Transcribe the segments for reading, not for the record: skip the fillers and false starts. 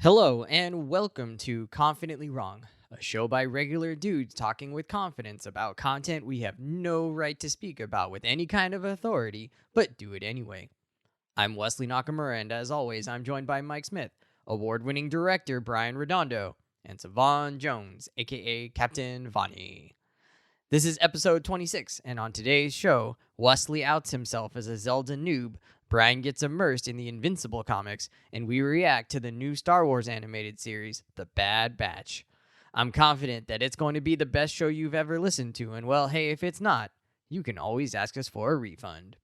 Hello, and welcome to Confidently Wrong, a show by regular dudes talking with confidence about content we have no right to speak about with any kind of authority, but do it anyway. I'm Wesley Nakamura, and as always, I'm joined by Mike Smith, award-winning director Brian Redondo, and Savon Jones, aka Captain Vonnie. This is episode 26, and on today's show, Wesley outs himself as a Zelda noob, Brian gets immersed in the Invincible Comics, and we react to the new Star Wars animated series, The Bad Batch. I'm confident that it's going to be the best show you've ever listened to, and well, hey, if it's not, you can always ask us for a refund.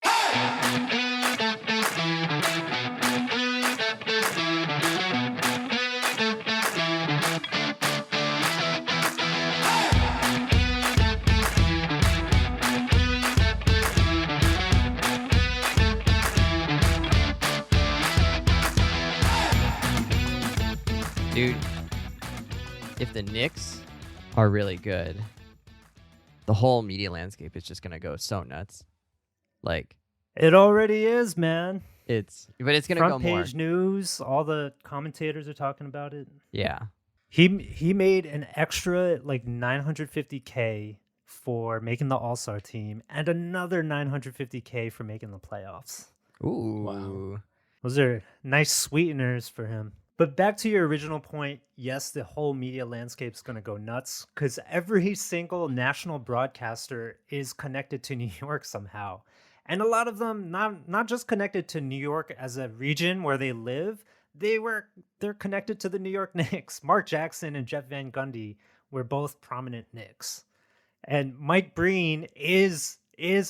Dude, if the Knicks are really good, the whole media landscape is just going to go so nuts. Like, it already is, man. But it's going to go more. Front page news, all the commentators are talking about it. Yeah. He made an extra like $950K for making the All-Star team and another $950K for making the playoffs. Ooh. Wow. Those are nice sweeteners for him. But back to your original point, yes, the whole media landscape is going to go nuts because every single national broadcaster is connected to New York somehow. And a lot of them not just connected to New York as a region where they live, they're connected to the New York Knicks. Mark Jackson and Jeff Van Gundy were both prominent Knicks. And Mike Breen is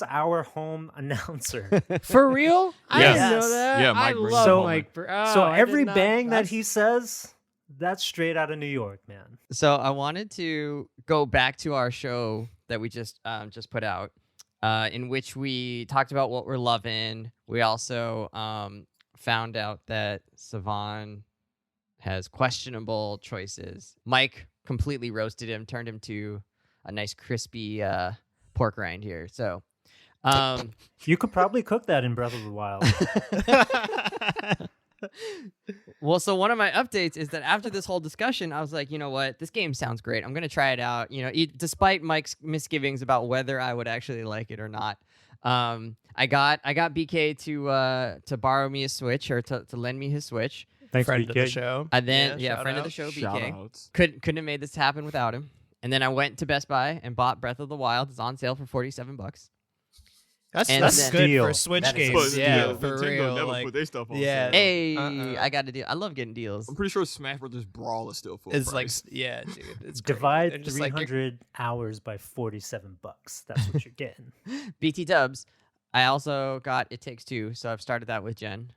our home announcer. For real? I Yes. didn't know that. Yeah, I Mike Breen. love Mike Breen. Oh, So I every did not- bang that that's- he says, that's straight out of New York, man. So I wanted to go back to our show that we just put out, in which we talked about what we're loving. We also found out that Savon has questionable choices. Mike completely roasted him, turned him to a nice crispy pork rind here. So You could probably cook that in Breath of the Wild. well, so one of my updates is that after this whole discussion, I was like, you know what? This game sounds great. I'm going to try it out. You know, despite Mike's misgivings about whether I would actually like it or not. I got BK to borrow me a Switch or to lend me his Switch. Thanks, friend of the BK. show. And then, shout friend of out. the show, Shout BK. outs. Couldn't have made this happen without him. And then I went to Best Buy and bought Breath of the Wild. It's on sale for $47. That's And that's then- good Steal. for Switch That is a games. steal. Yeah, Nintendo for real. never Like, put their stuff on yeah. sale. Hey, I got a deal. I love getting deals. I'm pretty sure Smash Brothers Brawl is still full it's like, price. yeah, dude. It's great. They're Divide just like, 300 hours by $47. That's what you're getting. BT Dubs. I also got It Takes Two, so I've started that with Jen.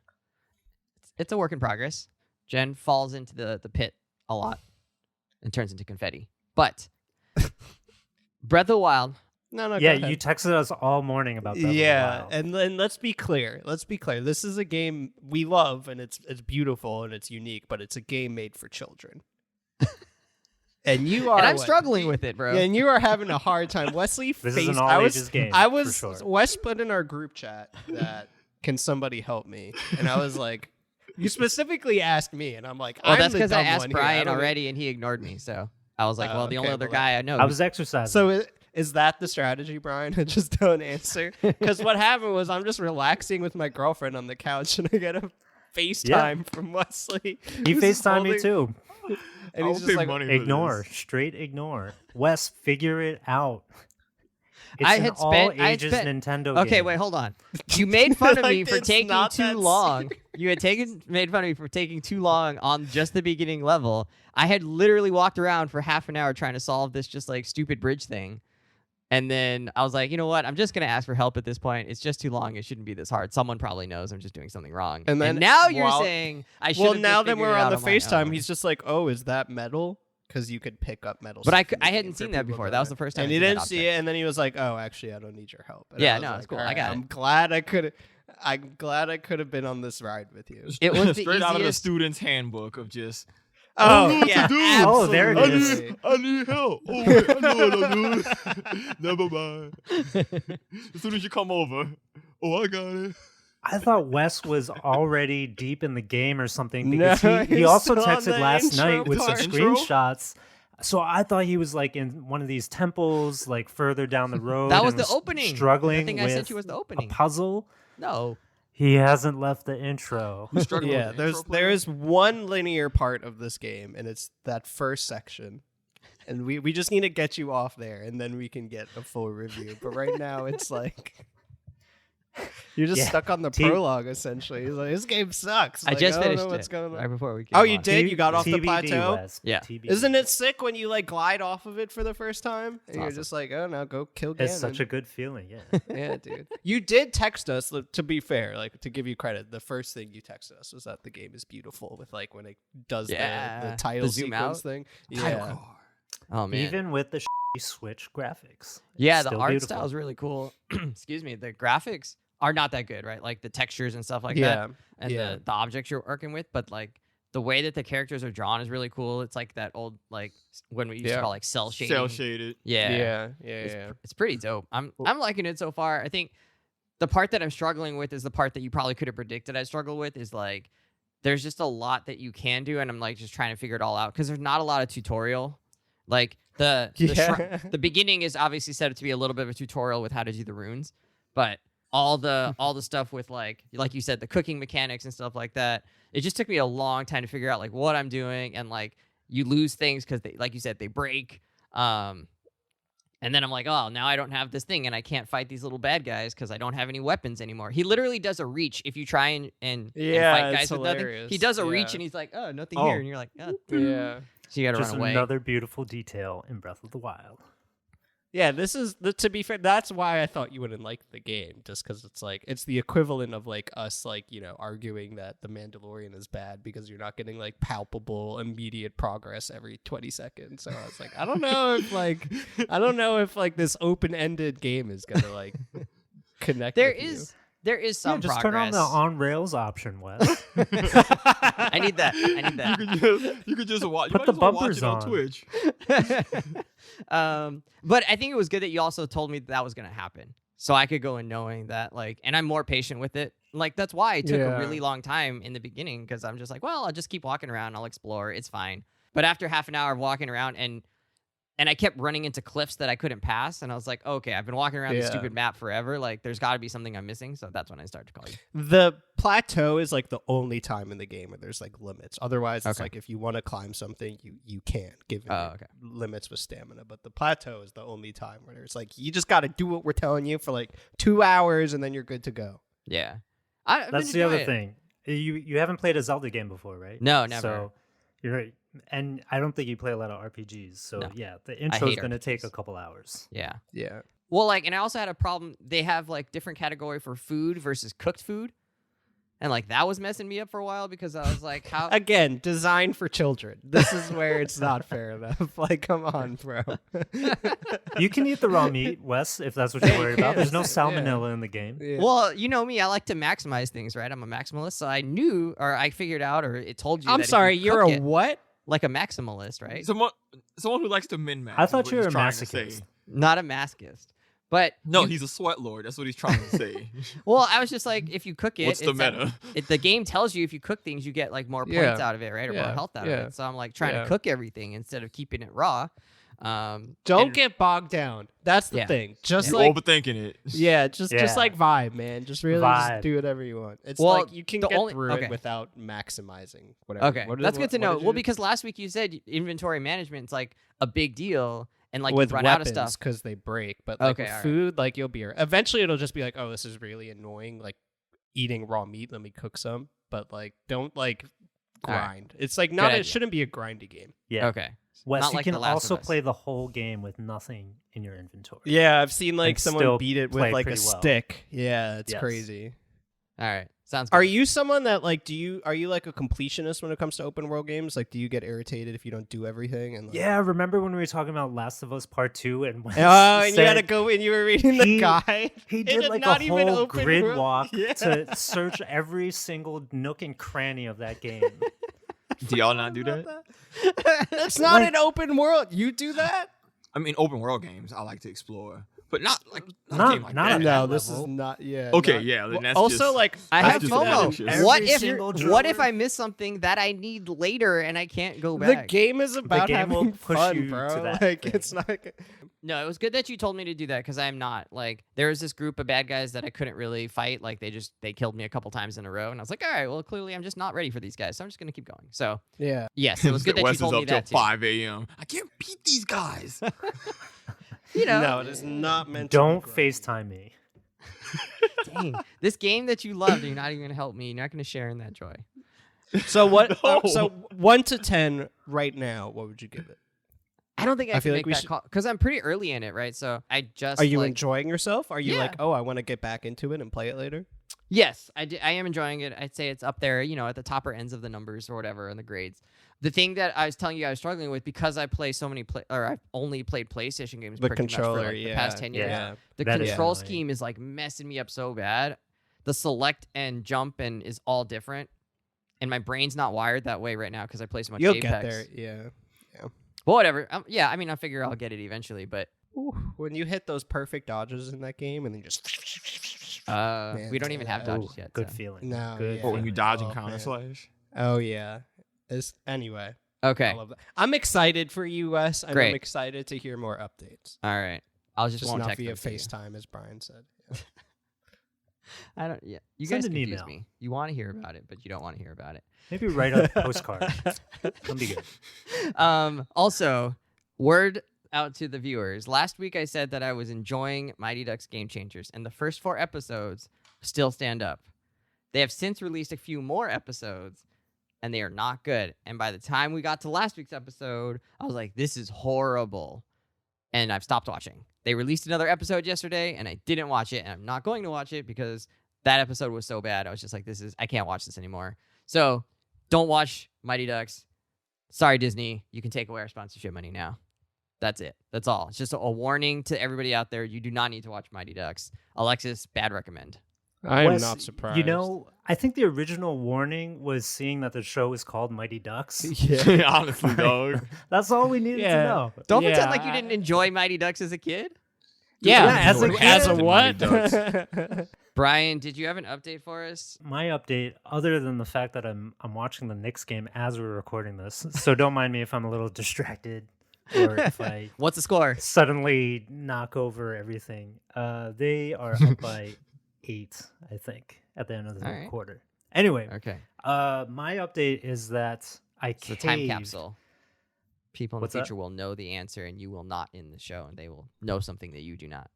It's a work in progress. Jen falls into the pit a lot and turns into confetti. But Breath of the Wild. no, go Yeah, ahead. you texted us all morning about Breath Yeah, of the Wild. and then let's be clear. This is a game we love, and it's beautiful and it's unique, but it's a game made for children. And you are, And I'm what? struggling with it, bro. Yeah, and you are having a hard time. Wesley This faced. is an I all was, ages game. I for was. sure. Wes put in our group chat that can somebody help me, and I was like, you specifically asked me, and I'm like, Well, I'm that's the because I dumb asked one here. Brian don't- already, and he ignored me. So I was like, Oh, well, the only okay, other well, guy I know. I was exercising. So is that the strategy, Brian? Just don't answer. Because what happened was I'm just relaxing with my girlfriend on the couch, and I get a FaceTime from Wesley. he who's FaceTimed me holding- too. And I'll he's pay just like, money for Ignore. this. Straight ignore. Wes, figure it out. It's I an had all spent- I had ages spent- Nintendo Okay, game. wait, hold on. You made fun of Like, me for it's taking not too that long. You had made fun of me for taking too long on just the beginning level. I had literally walked around for half an hour trying to solve this just like stupid bridge thing. And then I was like, you know what? I'm just going to ask for help at this point. It's just too long. It shouldn't be this hard. Someone probably knows I'm just doing something wrong. And then now you're while- saying I should well, have now just that figured we're it on out the my FaceTime, own. he's just like, oh, is that metal? Because you could pick up metal. But stuff in I the hadn't game for seen that people before. that That was don't- the first time. And I he seen didn't that see object. it, and then he was like, "Oh, actually, I don't need your help." And Yeah, I was no, like, it's cool. "All I got it." I'm glad I could. I'm glad I could have been on this ride with you. It was the Straight out of the easiest- student's handbook of just. Oh, I don't know yeah, what to do. Oh, there it I is. need, I need help. Oh, wait, I know what I'm doing. Never mind. As soon as you come over, oh, I got it. I thought Wes was already deep in the game or something No, because he he's also still on texted the last intro night with some part. Intro? screenshots. So I thought he was like in one of these temples, like further down the road. That was and the opening. Struggling The thing I with sent you was the a opening. puzzle. No. He hasn't left the intro. Who's struggling Yeah, with the intro there player? is one linear part of this game, and it's that first section. And we just need to get you off there, and then we can get a full review. But right now, it's like you're just Yeah. stuck on the prologue. Essentially, it's like, this game sucks. I Like, just don't finished know what's it going right on. before we came Oh, you on. did? You got off the TBD, plateau? Wes. Yeah. TBD. Isn't it sick when you like glide off of it for the first time? And you're awesome. just like, oh no, go kill Ganon. It's such a good feeling. Yeah. Yeah, dude. You did text us, to be fair, like to give you credit. The first thing you texted us was that the game is beautiful with like when it does Yeah, the title the zoom sequence out. thing. Title Yeah. card. Oh man. Even with the Switch graphics. Yeah, it's the still art beautiful. style is really cool. Excuse me. The graphics are not that good, right? Like the textures and stuff like Yeah. that, and Yeah. the objects you're working with. But like the way that the characters are drawn is really cool. It's like that old like when we used to Yeah. call like cell shading. Cell shaded. Yeah, Yeah. it's pretty dope. I'm liking it so far. I think the part that I'm struggling with is the part that you probably could have predicted I'd struggle with is like there's just a lot that you can do, and I'm like just trying to figure it all out because there's not a lot of tutorial. Like Yeah. the beginning is obviously set up to be a little bit of a tutorial with how to do the runes, but all the stuff with like you said, the cooking mechanics and stuff like that, it just took me a long time to figure out like what I'm doing, and like you lose things because they, like you said, they break. And then I'm like, oh, now I don't have this thing, and I can't fight these little bad guys because I don't have any weapons anymore. He literally does a reach if you try and Yeah, fight guys it's with nothing. hilarious. He does a reach Yeah. and he's like, oh, nothing Oh. here, and you're like, oh. Yeah. So you gotta Just run away. another beautiful detail in Breath of the Wild. Yeah, this is to be fair. That's why I thought you wouldn't like the game, just because it's like it's the equivalent of like us, like arguing that the Mandalorian is bad because you're not getting like palpable, immediate progress every 20 seconds. So I was like, I don't know if this open-ended game is gonna like connect. There with is some just progress. turn on the on rails option, Wes. I need that. You could just watch. Put You the might just wanna watch it bumpers on on. Twitch. But I think it was good that you also told me that was gonna happen, so I could go in knowing that like, and I'm more patient with it. Like that's why it took Yeah. a really long time in the beginning because I'm just like, well, I'll just keep walking around, I'll explore, it's fine. But after half an hour of walking around and I kept running into cliffs that I couldn't pass, and I was like, okay, I've been walking around this Yeah. stupid map forever. Like, there's got to be something I'm missing. So that's when I started to call you. The plateau is like the only time in the game where there's like limits. Otherwise, it's Okay. like if you want to climb something, you can, given Oh, your okay. limits with stamina. But the plateau is the only time where there's like you just got to do what we're telling you for like 2 hours, and then you're good to go. Yeah, I've been That's the other enjoying it. thing. You haven't played a Zelda game before, right? No, never. So you're right. And I don't think you play a lot of RPGs. So No. yeah, the intro is hate going to take RPGs. a couple hours. Yeah. Yeah. Well, like, and I also had a problem. They have like different category for food versus cooked food, and like that was messing me up for a while because I was like, how? Again, designed for children. This is where it's not fair enough. Like, come on, bro. You can eat the raw meat, Wes, if that's what you're worried about. There's no Yeah. salmonella in the game. Yeah. Well, you know me, I like to maximize things, right? I'm a maximalist, so I knew, or I figured out, or it told you. I'm that if sorry, you you're cook a it, what? like a maximalist, right? Someone who likes to min max. I thought you were a masochist. Not a masochist, but No, you- he's a sweat lord. That's what he's trying to say. well, I was just like, if you cook it, What's the it's that- meta? the game tells you if you cook things, you get like more points Yeah. out of it, right, or more Yeah. health out Yeah. of it. So I'm like trying Yeah. to cook everything instead of keeping it raw. Don't and- get bogged down. That's the Yeah. thing. Just You're like overthinking it. yeah, just Yeah. like vibe, man. Just really just Vibe. do whatever you want. It's Well, like you can the get only- through okay. it without maximizing whatever. Okay, What that's did- good to what know. did you Well, do? because last week you said inventory management is like a big deal, and like with you run weapons out of stuff. because they break, but like Okay, with alright. food, like you'll be eventually it'll just be like, oh, this is really annoying. Like eating raw meat. Let me cook some, but like don't like Alright. grind. It's like not. idea. It shouldn't be a grindy game. Yeah. Okay, Wes, Not you like can The Last also of Us. play the whole game with nothing in your inventory. Yeah, I've seen like And someone still beat it with play like a pretty well. stick. Yeah, it's Yes. crazy. all right, sounds good. Are you someone that like are you like a completionist when it comes to open world games? Like do you get irritated if you don't do everything? And like, Yeah, remember when we were talking about Last of Us Part 2 and Wes Oh, and you said had to go and you were reading the he- guide. he It did is like not a even whole open grid world. walk Yeah. to search every single nook and cranny of that game. Do y'all not do that? That's not Like- an open world. You do that? I mean, open world games, I like to explore. but not like not, Not- a game like not that. at No, that this level. is not. Yeah. Okay, not- yeah, then well, that's also just- like I That's have just FOMO. malicious. What Every if single what if drawer? I miss something that I need later and I can't go the back? game is about game will having push fun, you to bro. that Like thing. it's not. No, it was good that you told me to do that because I'm not like there was this group of bad guys that I couldn't really fight. Like they killed me a couple times in a row, and I was like, all right, well clearly I'm just not ready for these guys, so I'm just gonna keep going. So Yeah. yes, it was good that you Wes is told me up till that too. 5 a.m. I can't beat these guys. You know, No, it is not meant. Don't to be grindy. FaceTime me. dang, this game that you loved, you're not even gonna help me. You're not gonna share in that joy. So what? No. So 1 to 10 right now. What would you give it? I don't think I, I can feel like make we that should- call because I'm pretty early in it, right? So I just Are you like, enjoying yourself? Are you Yeah. like, oh, I want to get back into it and play it later? Yes, I am enjoying it. I'd say it's up there, you know, at the topper ends of the numbers or whatever in the grades. The thing that I was telling you I was struggling with because I play so many or I've only played PlayStation games The pretty much for controller, like the past 10 years. Yeah. The That is control annoying. scheme is like messing me up so bad. The select and jump and is all different. And my brain's not wired that way right now because I play so much You'll Apex. get there. Yeah. But whatever. Yeah, I mean, I figure I'll get it eventually, but Ooh, when you hit those perfect dodges in that game and then just we don't even have yeah. dodges Ooh, yet. good so. feeling. No, Good yeah. But when you feeling. dodge and Oh, counter man. slash. Oh yeah. Anyway. Okay. I love that. I'm excited for you, Wes. And Great. I'm excited to hear more updates. All right. I'll just, Just won't not text via them to you. FaceTime, as Brian said. I don't. Yeah, you Send guys an confuse email. me. You want to hear about it, but you don't want to hear about it. Maybe write a postcard. That'll be good. Also, word out to the viewers. Last week I said that I was enjoying Mighty Ducks Game Changers, and the first 4 episodes still stand up. They have since released a few more episodes, and they are not good. And by the time we got to last week's episode, I was like, this is horrible. And I've stopped watching. They released another episode yesterday, and I didn't watch it, and I'm not going to watch it because that episode was so bad. I was just like, I can't watch this anymore. So don't watch Mighty Ducks. Sorry, Disney. You can take away our sponsorship money now. That's it. That's all. It's just a warning to everybody out there. You do not need to watch Mighty Ducks. Alexis, bad recommend. I am Wes, not surprised. You know, I think the original warning was seeing that the show is called Mighty Ducks. yeah. Honestly, dog. That's all we needed Yeah. to know. Don't Yeah, pretend like you I- didn't enjoy Mighty Ducks as a kid. Yeah, Yeah, as a as a kid. what? Brian, did you have an update for us? My update, other than the fact that I'm watching the Knicks game as we're recording this, so don't mind me if I'm a little distracted or if I What's the score? suddenly knock over everything. They are up by 8, I think, at the end of the All third right. quarter. Anyway, Okay. my update is that I It's a caved. time capsule. People in What's the that? future will know the answer, and you will not in the show, and they will know something that you do not.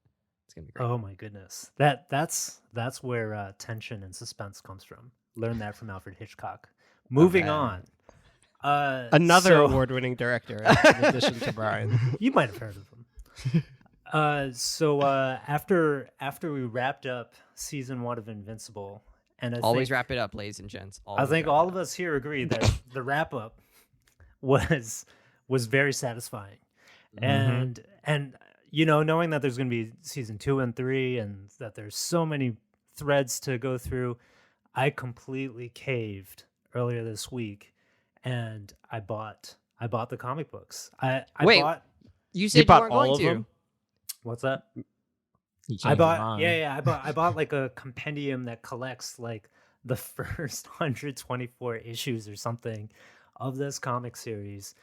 It's gonna be great. Oh my goodness, that's where tension and suspense comes from. Learn that from Alfred Hitchcock. Moving Okay. on. Another so- award-winning director, in addition to Brian. You might have heard of him. So after we wrapped up season 1 of Invincible, and I Always think, wrap it up, ladies and gents. I Always think wrap all it of up. us here agree that the wrap up was very satisfying, Mm-hmm. and you know, knowing that there's going to be season 2 and 3, and that there's so many threads to go through, I completely caved earlier this week, and I bought the comic books. I Wait, bought. You said you, bought weren't all going of to. them? What's that? He I changed his bought mind. I bought like a compendium that collects like the first 124 issues or something of this comic series,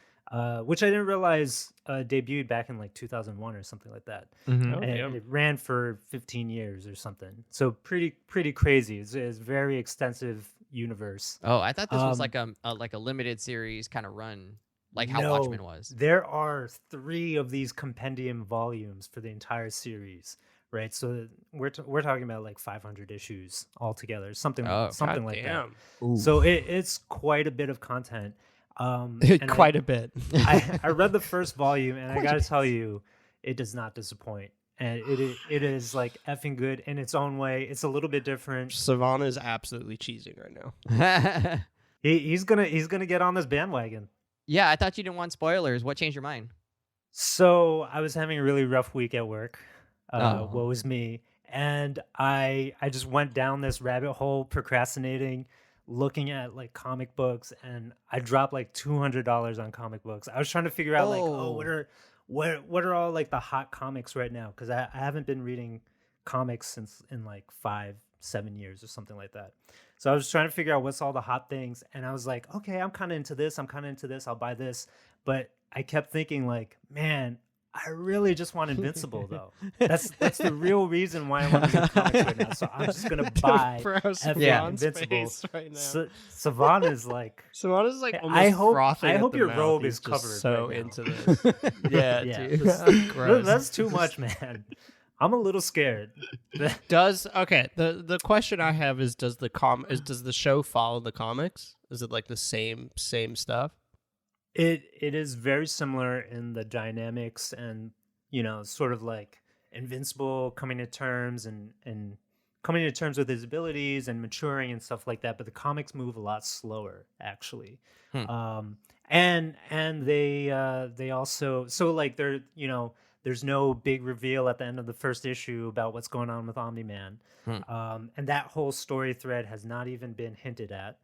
which I didn't realize debuted back in like 2001 or something like that. Mhm. Oh, And damn. it ran for 15 years or something. So pretty crazy. It's a very extensive universe. Oh, I thought this was Um, like a limited series kind of run, like how No, Watchmen was. There are 3 of these compendium volumes for the entire series, right? So we're talking about like 500 issues altogether, something Oh, something like that. Damn. So it's quite a bit of content. And Quite a bit. I read the first volume, and I gotta tell you, it does not disappoint. And it is like effing good in its own way. It's a little bit different. Savannah is absolutely cheesing right now. He's gonna get on this bandwagon. Yeah, I thought you didn't want spoilers. What changed your mind? So I was having a really rough week at work. Oh. Woe is me. And I just went down this rabbit hole procrastinating, looking at like comic books, and I dropped like $200 on comic books. I was trying to figure out like, Oh. what are all like the hot comics right now? Because I haven't been reading comics since in like 5-7 years or something like that. So I was trying to figure out what's all the hot things, and I was like, okay, I'm kind of into this. I'll buy this. But I kept thinking like, man, I really just want Invincible though. That's the real reason why I want to read comics right now. So I'm just gonna buy Invincible. Right now. Savannah is like, Savannah's like almost I hope frothing at the your mouth. robe He's is just covered so right now. into this. Yeah, dude. Gross. That's too much, man. I'm a little scared. The question I have is does the show follow the comics? Is it like the same stuff? It is very similar in the dynamics and, sort of like Invincible coming to terms and coming to terms with his abilities and maturing and stuff like that. But the comics move a lot slower, actually. And they also, so like there's no big reveal at the end of the first issue about what's going on with Omni-Man. And that whole story thread has not even been hinted at.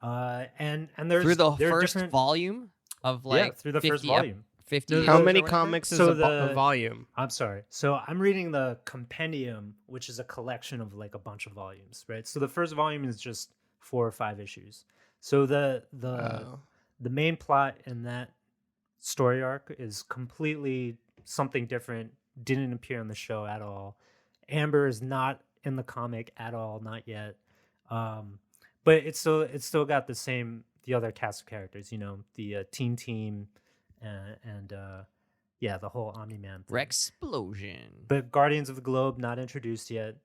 And there's through the there are first different- volume of like through the first 50 volume. 50 How issues many or whatever? comics is So a volume? I'm sorry. So I'm reading the compendium, which is a collection of like a bunch of volumes, right? So the first volume is just 4 or 5 issues. So the main plot in that story arc is completely something different. Didn't appear on the show at all. Amber is not in the comic at all, not yet. But it's still got the other cast of characters, the teen team and the whole Omni-Man thing. Rexplosion. But Guardians of the Globe not introduced yet.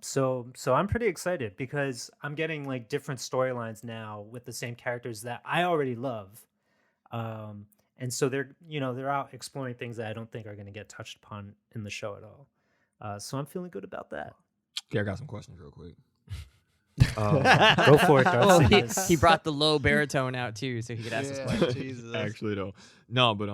So I'm pretty excited because I'm getting like different storylines now with the same characters that I already love. And so they're out exploring things that I don't think are going to get touched upon in the show at all. So I'm feeling good about that. Okay, I got some questions real quick. Go for it, Darth Oh, Sidious. he brought the low baritone out too, so he could ask this question. Jesus. Actually, though, no, but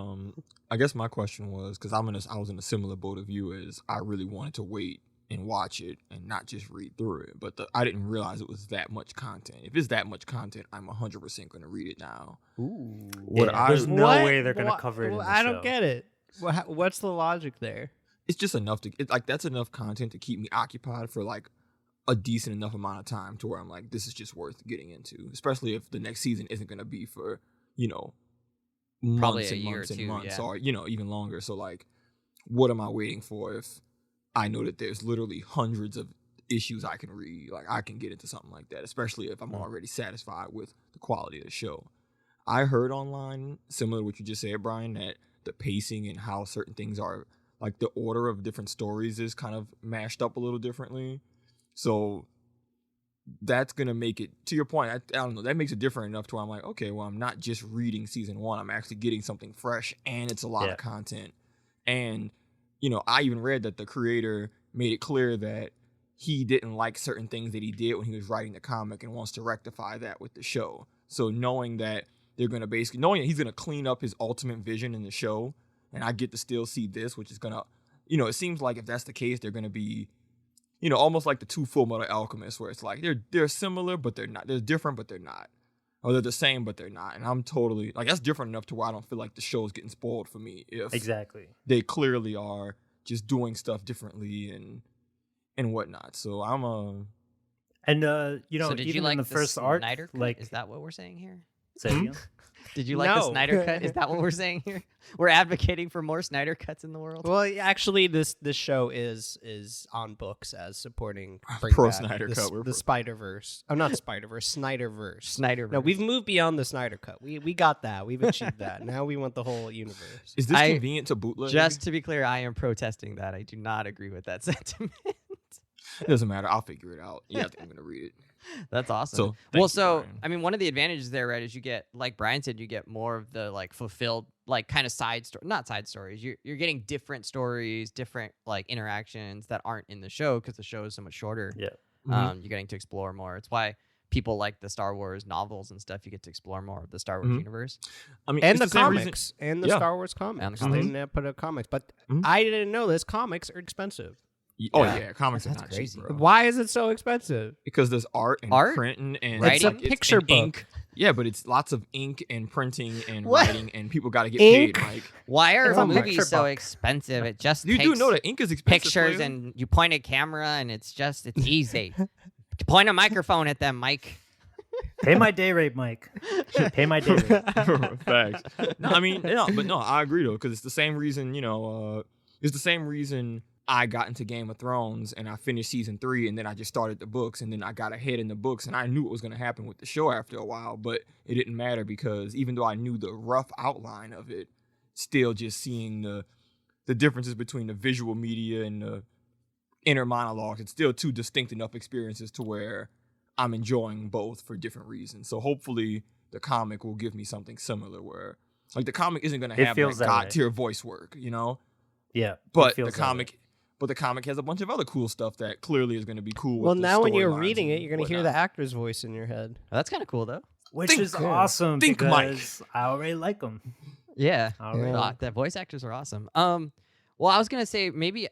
I guess my question was because I was in a similar boat of you as I really wanted to wait and watch it and not just read through it, but I didn't realize it was that much content. If it's that much content, I'm 100% going to read it now. Ooh. There's no way they're going to cover it in the I show. don't get it. What's the logic there? It's just enough that's enough content to keep me occupied for like a decent enough amount of time to where I'm like, this is just worth getting into, especially if the next season isn't going to be for, months a and year months or and two, months yeah. or, even longer. So like, what am I waiting for if I know that there's literally hundreds of issues I can read? Like I can get into something like that, especially if I'm already satisfied with the quality of the show. I heard online, similar to what you just said, Brian, that the pacing and how certain things are, like the order of different stories is kind of mashed up a little differently. So that's going to make it, to your point, I don't know, that makes it different enough to where I'm like, okay, well, I'm not just reading season 1. I'm actually getting something fresh, and it's a lot of content. And, I even read that the creator made it clear that he didn't like certain things that he did when he was writing the comic and wants to rectify that with the show. So knowing that he's going to clean up his ultimate vision in the show, and I get to still see this, which is going to, it seems like if that's the case, they're going to be, almost like the 2 Full Metal Alchemists, where it's like they're similar, but they're not. They're different, but they're not. Or they're the same, but they're not. And I'm totally, like, that's different enough to where I don't feel like the show's getting spoiled for me. If Exactly. they clearly are just doing stuff differently and whatnot. So I'm And So did even you like in the first arc, Snyder cut? like Is that what we're saying here? say it again? Did you like the No. Snyder cut? Is that what we're saying here? We're advocating for more Snyder cuts in the world. Well, actually, this show is on books as supporting Pro Snyder cut. We're the pro. Spider-Verse. I'm not Spider-Verse, Snyderverse. Snyder. No, we've moved beyond the Snyder cut. We got that. We've achieved that. Now we want the whole universe. is this I- convenient to bootleg? Just to be clear, I am protesting that. I do not agree with that sentiment. It doesn't matter. I'll figure it out. Yeah, I think I'm going to read it. That's awesome. So, thank you, Brian. I mean, one of the advantages there, right, is you get, like Brian said, you get more of the like fulfilled, like kind of not side stories. You're getting different stories, different like interactions that aren't in the show because the show is so much shorter. Yeah. You're getting to explore more. It's why people like the Star Wars novels and stuff. You get to explore more of the Star Wars universe. I mean, And it's the same reason- comics. And the Yeah. Star Wars comics. And the They comics. didn't put out comics. But Mhm. I didn't know this. Comics are expensive. Oh, Yeah. yeah. Comics are That's not crazy. cheap, bro. Why is it so expensive? Because there's art and Art? printing and Writing? It's a picture and book. ink. Yeah, but it's lots of ink and printing and What? writing, and people got to get Ink? paid, Mike. Why are It's a picture movies so book. expensive? It just You takes do know that ink is expensive. pictures player? and you point a camera and it's easy. Point a microphone at them, Mike. Pay my day rate, Mike. Pay my day rate. Facts. No, I mean, no, I agree though, because it's the same reason, it's the same reason I got into Game of Thrones and I finished season 3 and then I just started the books and then I got ahead in the books and I knew what was going to happen with the show after a while, but it didn't matter because even though I knew the rough outline of it, still just seeing the differences between the visual media and the inner monologues, it's still two distinct enough experiences to where I'm enjoying both for different reasons. So hopefully the comic will give me something similar where like the comic isn't going to It have feels like that way. god tier voice work, Yeah. it but feels the that way. comic But the comic has a bunch of other cool stuff that clearly is going to be cool. Well, with the now when you're storylines reading and it, you're going to hear whatnot. the actor's voice in your head. Oh, that's kind of cool, though. Which Think- is yeah. awesome Think, Mike. because I already like them. Yeah. Yeah. The voice actors are awesome. Well, I was gonna say maybe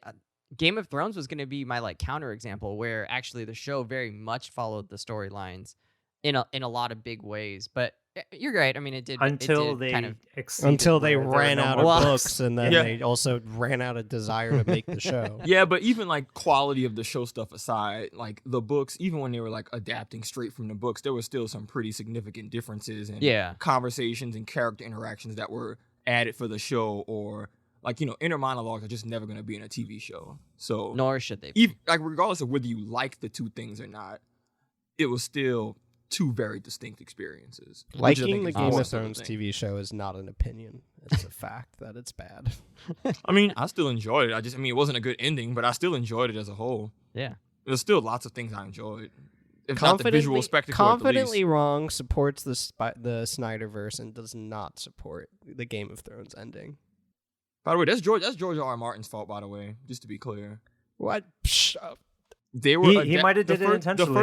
Game of Thrones was gonna be my like counter example, where actually the show very much followed the storylines in a lot of big ways. But you're right. I mean, it did Until it did they kind of. exceeded Until they where there were ran no out more of books. books, and then Yeah. they also ran out of desire to make the show. Yeah, but even like quality of the show stuff aside, like the books, even when they were like adapting straight from the books, there were still some pretty significant differences in Yeah. conversations and character interactions that were added for the show, or like inner monologues are just never going to be in a TV show. So Nor should they. even like regardless of whether you like the two things or not, it was still two very distinct experiences. which I Liking think the is Game of more so the Thrones thing. TV show is not an opinion. It's a fact that it's bad. I mean, I still enjoyed it. It wasn't a good ending, but I still enjoyed it as a whole. Yeah. There's still lots of things I enjoyed. If not the visual spectacle, Confidently at the least. Wrong supports the Snyderverse and does not support the Game of Thrones ending. By the way, that's George R. Martin's fault. By the way, just to be clear, What? Psh, they were He might have did it intentionally.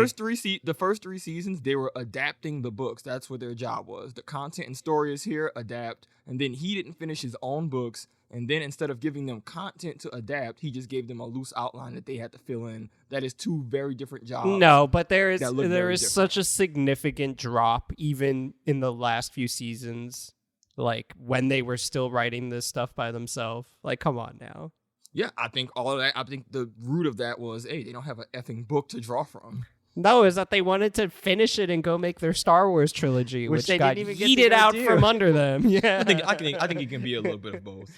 The first three seasons, they were adapting the books. That's what their job was. The content and story is here, adapt. And then he didn't finish his own books. And then instead of giving them content to adapt, he just gave them a loose outline that they had to fill in. That is two very different jobs. No, but there is that look very different. such a significant drop even in the last few seasons, like when they were still writing this stuff by themselves. Like, come on now. Yeah, I think all of that. I think the root of that was, hey, they don't have an effing book to draw from. No, is that they wanted to finish it and go make their Star Wars trilogy, Which which they got didn't even get to yeeted go out do. from under them. Yeah. I think it can be a little bit of both.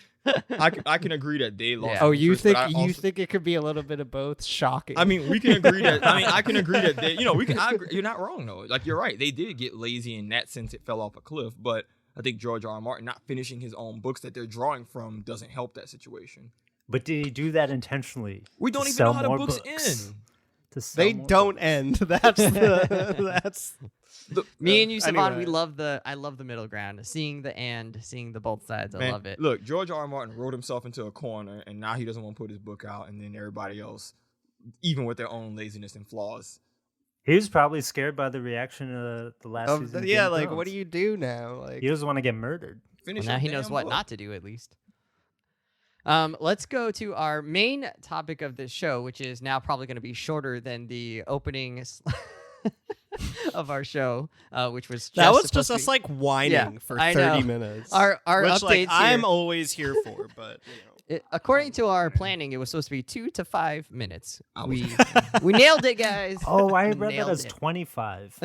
I can agree that they lost. Yeah. Oh, you interest, but think I you also- think it could be a little bit of both? Shocking. I mean, we can agree that. I can agree that they. We can. I agree, you're not wrong though. Like you're right. They did get lazy in that sense. It fell off a cliff. But I think George R. R. Martin not finishing his own books that they're drawing from doesn't help that situation. But did he do that intentionally? We don't to even sell know how the more books books? end. To sell they more don't books. end. That's Me and you, Savon, anyway. I love the middle ground. Seeing the both sides. I Man, love it. Look, George R. R. Martin wrote himself into a corner, and now he doesn't want to put his book out, and then everybody else, even with their own laziness and flaws. He was probably scared by the reaction of the last season. of Game yeah, of like what Thrones. do you do now? Like He doesn't want to get murdered. Finish Well, now your he knows damn what book. not to do, at least. Let's go to our main topic of this show, which is now probably going to be shorter than the opening of our show, which was that was supposed just to us be- like whining Yeah, for I 30 know. minutes. Our which updates like I'm here- always here for, but according to our planning, it was supposed to be 2 to 5 minutes. I was- We nailed it, guys. Oh, I We read that nailed as it. 25.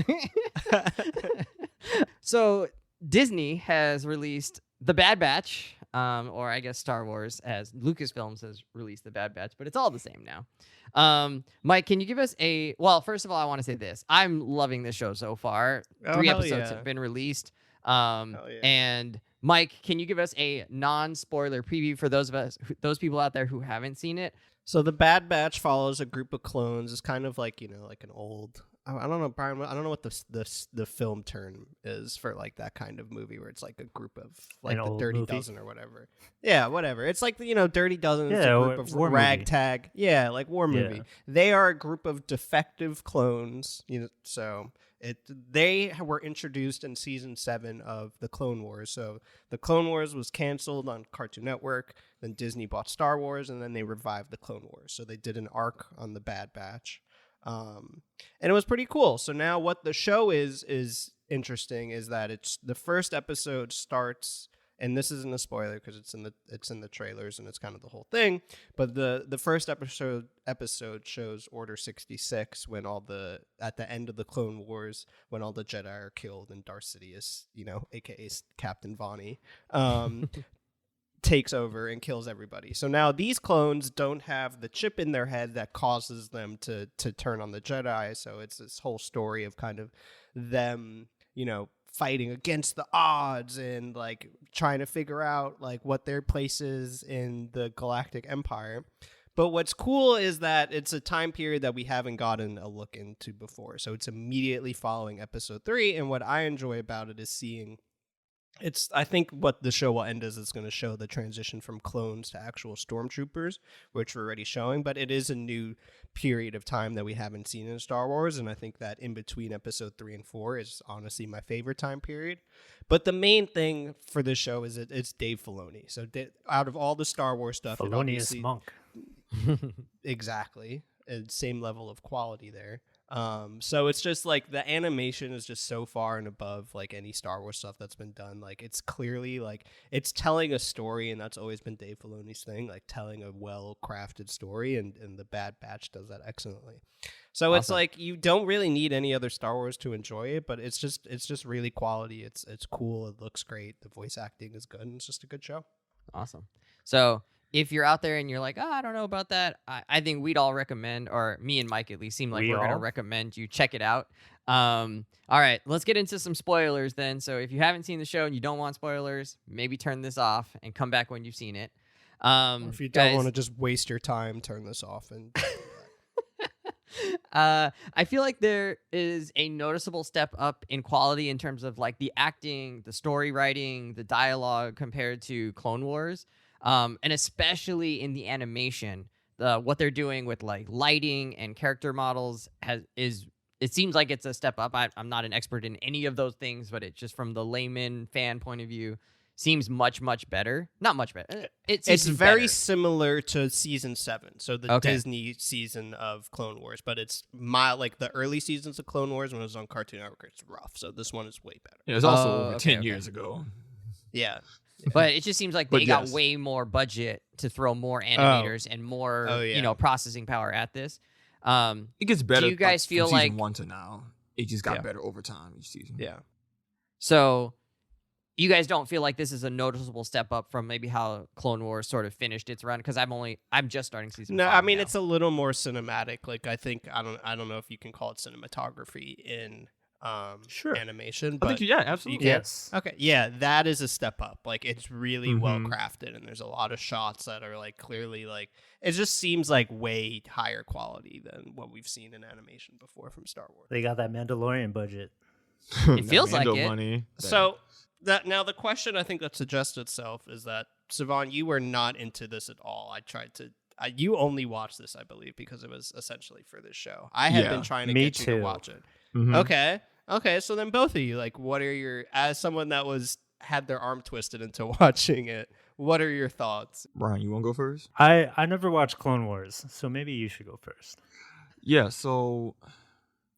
So Disney has released The Bad Batch, or I guess Star Wars, as Lucasfilms has released The Bad Batch, but it's all the same now. Mike, can you give us well, first of all, I want to say this. I'm loving this show so far. Oh, 3 hell episodes yeah. have been released. yeah. And Mike, can you give us a non-spoiler preview for those people out there who haven't seen it? So the Bad Batch follows a group of clones. It's kind of like like an old. I don't know, Brian. I don't know what the film term is for like that kind of movie where it's like a group of like An the old Dirty movie? Dozen or whatever. Yeah, whatever. It's like Dirty Dozen. It's Yeah, a group of war movie. ragtag. Yeah, like war movie. Yeah. They are a group of defective clones. So they were introduced in season 7 of the Clone Wars. So the Clone Wars was canceled on Cartoon Network. Then Disney bought Star Wars, and then they revived the Clone Wars. So they did an arc on the Bad Batch. And it was pretty cool. So now what the show is interesting is that it's the first episode starts, and this isn't a spoiler because it's in the trailers and it's kind of the whole thing, but the first episode shows Order 66 when at the end of the Clone Wars, when all the Jedi are killed and Darth Sidious, aka Captain Vonnie, takes over and kills everybody. So now these clones don't have the chip in their head that causes them to turn on the Jedi. So it's this whole story of kind of them, fighting against the odds and like trying to figure out like what their place is in the Galactic Empire. But what's cool is that it's a time period that we haven't gotten a look into before. So it's immediately following episode 3. And what I enjoy about it is seeing I think what the show will end is it's going to show the transition from clones to actual stormtroopers, which we're already showing, but it is a new period of time that we haven't seen in Star Wars, and I think that in between episode 3 and 4 is honestly my favorite time period. But the main thing for this show is it's Dave Filoni. So out of all the Star Wars stuff, Filoni is monk. Exactly. Same level of quality there. So it's just like the animation is just so far and above like any Star Wars stuff that's been done. Like it's clearly like it's telling a story, and that's always been Dave Filoni's thing, like telling a well-crafted story, and the Bad Batch does that excellently. So It's like you don't really need any other Star Wars to enjoy it, but it's just really quality. It's cool. It looks great. The voice acting is good, and it's just a good show. Awesome. So if you're out there and you're like, I don't know about that, I think we'd all recommend, or me and Mike at least seem like we're going to recommend you check it out. All right, let's get into some spoilers then. So if you haven't seen the show and you don't want spoilers, maybe turn this off and come back when you've seen it. Or if you don't want to just waste your time, turn this off. And I feel like there is a noticeable step up in quality in terms of like the acting, the story writing, the dialogue compared to Clone Wars. And especially in the animation, what they're doing with like lighting and character models it seems like it's a step up. I'm not an expert in any of those things, but it just from the layman fan point of view seems much better. Not much better. It's very better. Similar to season 7, so the Disney season of Clone Wars, but it's like the early seasons of Clone Wars when it was on Cartoon Network. It's rough, so this one is way better. It was also over 10 years ago. Yeah. But it just seems like they got way more budget to throw more animators and more, processing power at this. It gets better. Do you guys feel from like season 1 to now? It just got better over time each season. Yeah. So you guys don't feel like this is a noticeable step up from maybe how Clone Wars sort of finished its run? Because I'm just starting season 5 No, I mean now. it's a little more cinematic. Like I think I don't know if you can call it cinematography in animation, but I think absolutely. Yes. Okay, yeah, that is a step up. Like it's really well crafted, and there's a lot of shots that are like clearly like it just seems like way higher quality than what we've seen in animation before from Star Wars. They got that Mandalorian budget. It feels like it. Money. So now the question I think that suggests itself is that Sivan, you were not into this at all. I tried to. You only watched this, I believe, because it was essentially for this show. I had been trying to get you to watch it. Mm-hmm. Okay. So then both of you, like, what are as someone that had their arm twisted into watching it, what are your thoughts? Brian, you want to go first? I never watched Clone Wars, so maybe you should go first. Yeah. So.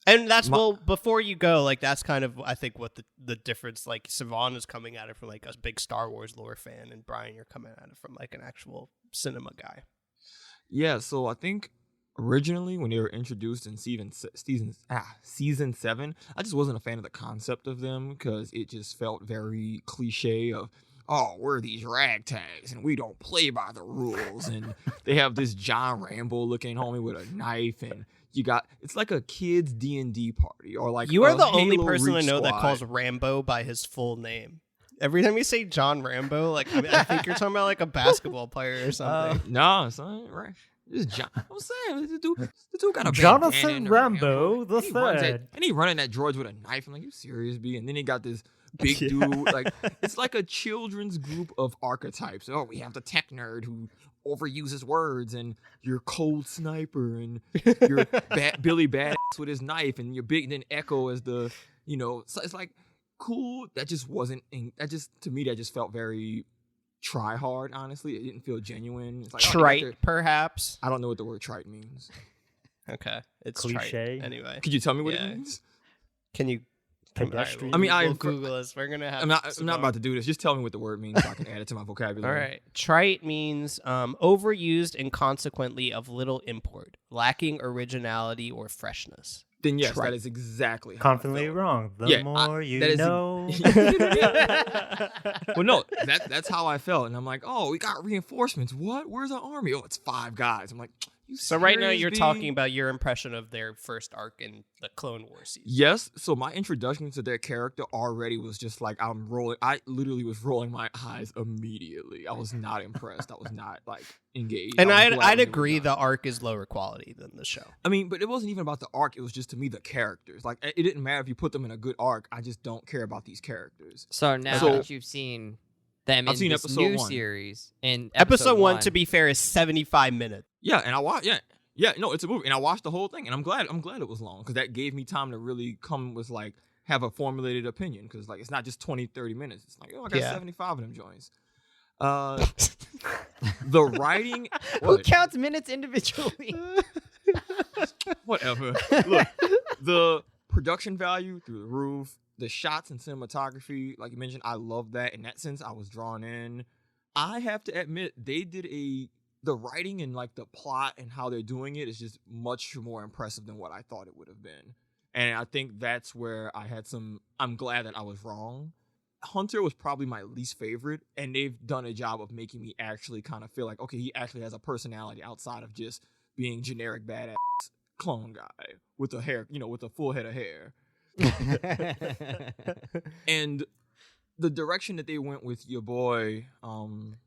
And that's before you go, like that's kind of I think what the difference. Like Sivan is coming at it from like a big Star Wars lore fan, and Brian, you're coming at it from like an actual cinema guy. Yeah, so I think originally when they were introduced in season 7, I just wasn't a fan of the concept of them because it just felt very cliche of, oh, we're these ragtags and we don't play by the rules. And they have this John Rambo looking homie with a knife, and it's like a kid's D&D party, or like you are the Halo only person I know Reach that Squad. calls Rambo by his full name. Every time you say John Rambo, like I think you're talking about like a basketball player or something. No, it's not right. It's John. I'm saying the dude got a Jonathan Rambo the third, and he running at droids with a knife. I'm like, you serious, B? And then he got this big dude. Like it's like a children's group of archetypes. Oh, we have the tech nerd who overuses words, and your cold sniper, and your Billy Badass with his knife, and your big then Echo as the So it's like cool. That just wasn't. To me that just felt very try hard. Honestly, it didn't feel genuine. It's like, Trite, perhaps. I don't know what the word trite means. Okay, it's Cliche. trite. Anyway, Could you tell me what Yeah. it means? can you? Pedestrian. I mean, we'll Google this. We're gonna have. I'm not about to do this. Just tell me what the word means so I can add it to my All vocabulary. right. Trite means overused and consequently of little import, lacking originality or freshness. Then yes, Trite. that is exactly how I Confidently felt. wrong. The Yeah, more you that is know. Well, no, that's how I felt, and I'm like, oh, we got reinforcements. What? Where's our army? Oh, it's 5 guys. I'm like, you So right now serious, you're B? talking about your impression of their first arc in the Clone Wars season. Yes. So my introduction to their character already was just like I'm rolling. I literally was rolling my eyes immediately. I was not impressed. I was not like engaged. And I was I'd glad when they were agree done. the arc is lower quality than the show. I mean, but it wasn't even about the arc. It was just to me the characters. Like it didn't matter if you put them in a good arc. I just don't care about these characters. So now So- that you've seen them I've in seen this episode new 1. series, in Episode 1, to be fair, is 75 minutes. Yeah, and I watched. Yeah, no, it's a movie, and I watched the whole thing, and I'm glad it was long because that gave me time to really come with like have a formulated opinion because like it's not just 20, 30 minutes. It's like, oh, I got Yeah. 75 of them joints. The writing, Who what? counts minutes individually? Whatever. Look, the production value through the roof, the shots and cinematography, like you mentioned, I love that. In that sense, I was drawn in. I have to admit, they did the writing and like the plot and how they're doing it is just much more impressive than what I thought it would have been. And I think that's where I'm glad that I was wrong. Hunter was probably my least favorite, and they've done a job of making me actually kind of feel like, okay, he actually has a personality outside of just being generic badass clone guy with a hair, with a full head of hair. And the direction that they went with your boy, I'm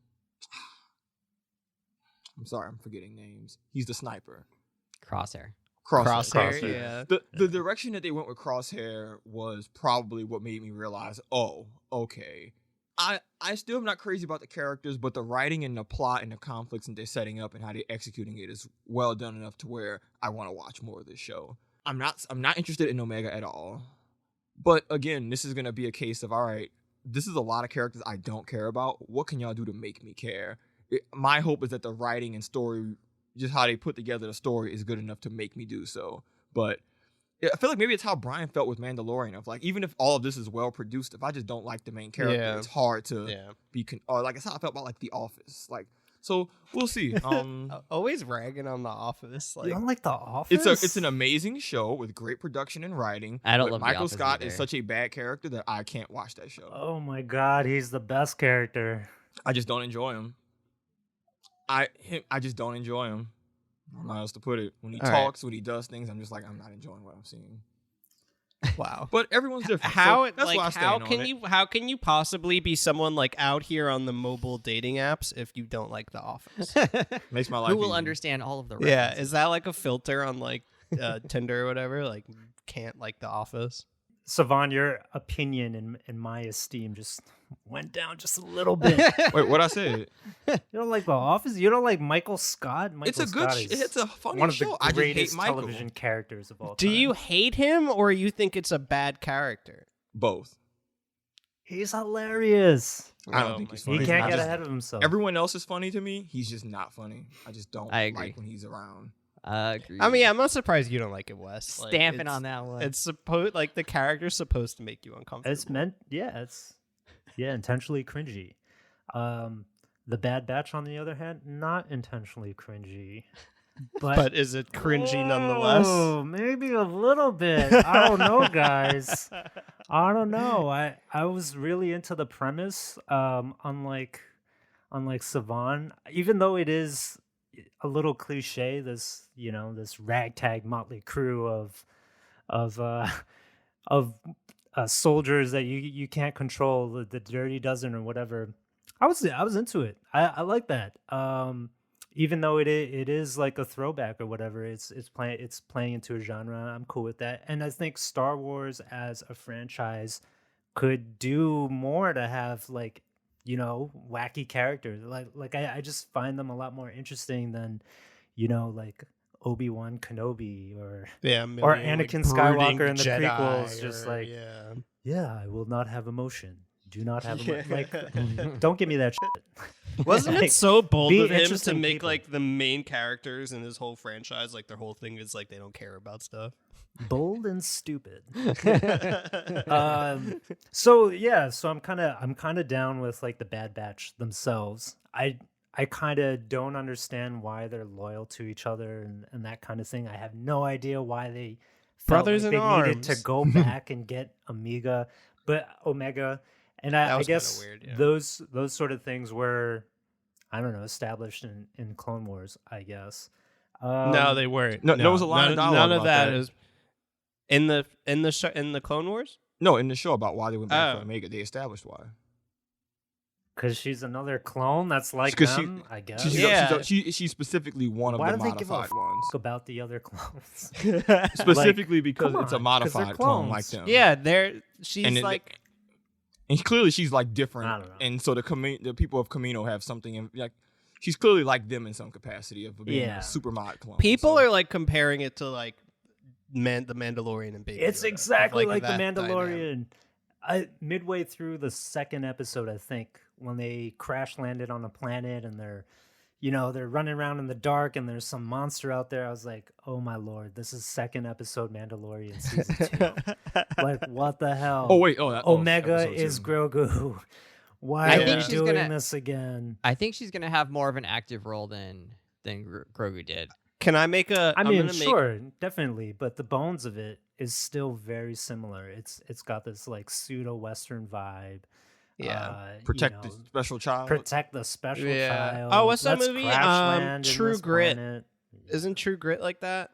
sorry, I'm forgetting names. He's the sniper. Crosshair. Crosshair, yeah. The direction that they went with Crosshair was probably what made me realize, oh, okay. I still am not crazy about the characters, but the writing and the plot and the conflicts that they're setting up and how they're executing it is well done enough to where I want to watch more of this show. I'm not interested in Omega at all. But again, this is gonna be a case of, all right, this is a lot of characters I don't care about. What can y'all do to make me care? My hope is that the writing and story, just how they put together the story, is good enough to make me do so. But I feel like maybe it's how Brian felt with Mandalorian. Of like, even if all of this is well produced, if I just don't like the main character, Yeah. it's hard to Yeah. or like it's how I felt about like The Office. Like, so we'll see. Always ragging on The Office. You Like, don't like The Office? It's an amazing show with great production and writing. I don't but love The Michael Office Scott either. is such a bad character that I can't watch that show. Oh my god, he's the best character. I just don't enjoy him. I just don't enjoy him. I don't know how else to put it. When he All right. talks, when he does things, I'm just like, I'm not enjoying what I'm seeing. wow. But everyone's different. How so that's why I like stand how on can it. how can you possibly be someone like out here on the mobile dating apps if you don't like The Office? Makes my life Who will easy. understand all of the Yeah, references? is that like a filter on like Tinder or whatever? Like can't like The Office. Savon, your opinion in my esteem just went down just a little bit. Wait, what I said? You don't like The Office? You don't like Michael Scott? Michael It's a good. Scott is It's a funny one of show. the I just hate greatest Michael. television characters of all time. Do you hate him or you think it's a bad character? Both. He's hilarious. I don't Oh think my he's God. He funny. can't I get just- ahead of himself. Everyone else is funny to me. He's just not funny. I just don't I agree. like when he's around. Agree. I mean, I'm not surprised you don't like it, Wes. Like, Stamping it's- on that one. It's supposed like the character's supposed to make you uncomfortable. It's meant, it's intentionally cringy. The Bad Batch, on the other hand, not intentionally cringy, but is it cringy nonetheless? Oh, maybe a little bit. I don't know, guys. I don't know. I was really into the premise. Unlike Savan, even though it is a little cliche, this ragtag motley crew of soldiers that you can't control, the dirty dozen or whatever. I was into it. I like that. Even though it is like a throwback or whatever, it's playing into a genre. I'm cool with that. And I think Star Wars as a franchise could do more to have like, wacky characters. Like I just find them a lot more interesting than, like Obi-Wan Kenobi or Anakin Skywalker in the prequels, just like, yeah, I will not have emotion. Do not have emotion. Like, don't give me that shit. Wasn't Like, it so bold be of him to interesting make people. like the main characters in his whole franchise, like their whole thing is like they don't care about stuff? Bold and stupid. So yeah, so I'm kind of down with like the Bad Batch themselves. I kind of don't understand why they're loyal to each other and that kind of thing. I have no idea why they felt Brothers like in they needed to arms. go back and get Omega, and I was kinda guess weird, yeah. those sort of things were, I don't know, established in Clone Wars, I guess. No, they weren't. No, there was a lot of dialogue None of about that that. is in the Clone Wars. No, in the show about why they went back Oh. for Omega, they established why. Because she's another clone that's like 'Cause them, I guess. She's specifically one of Why the do they give a modified ones. about the other clones? Specifically because come it's a on, 'cause they're modified clone like clones. them. Yeah, she's And like. And clearly she's like I different. don't know. And so the people of Camino have something in, like she's clearly like them in some capacity of being Yeah. a super mod clone. People so. are like comparing it to like the Mandalorian and Baby It's Yoda, of, exactly like the that Mandalorian. dynamic. Midway through the second episode, I think, when they crash landed on a planet and they're running around in the dark and there's some monster out there, I was like, oh my lord, this is second episode Mandalorian season 2. Like, what the hell? Oh wait, Omega episode is 2. Grogu. Why I are think we she's doing this again? I think she's gonna have more of an active role than Grogu did. Can I make a? I I'm mean, gonna make- sure, definitely, but the bones of it is still very similar. It's got this like pseudo Western vibe. Yeah. Protect the special child. protect the special Yeah. child. Oh, what's that Let's movie? crash land in True this Grit. planet. Isn't True Grit like that?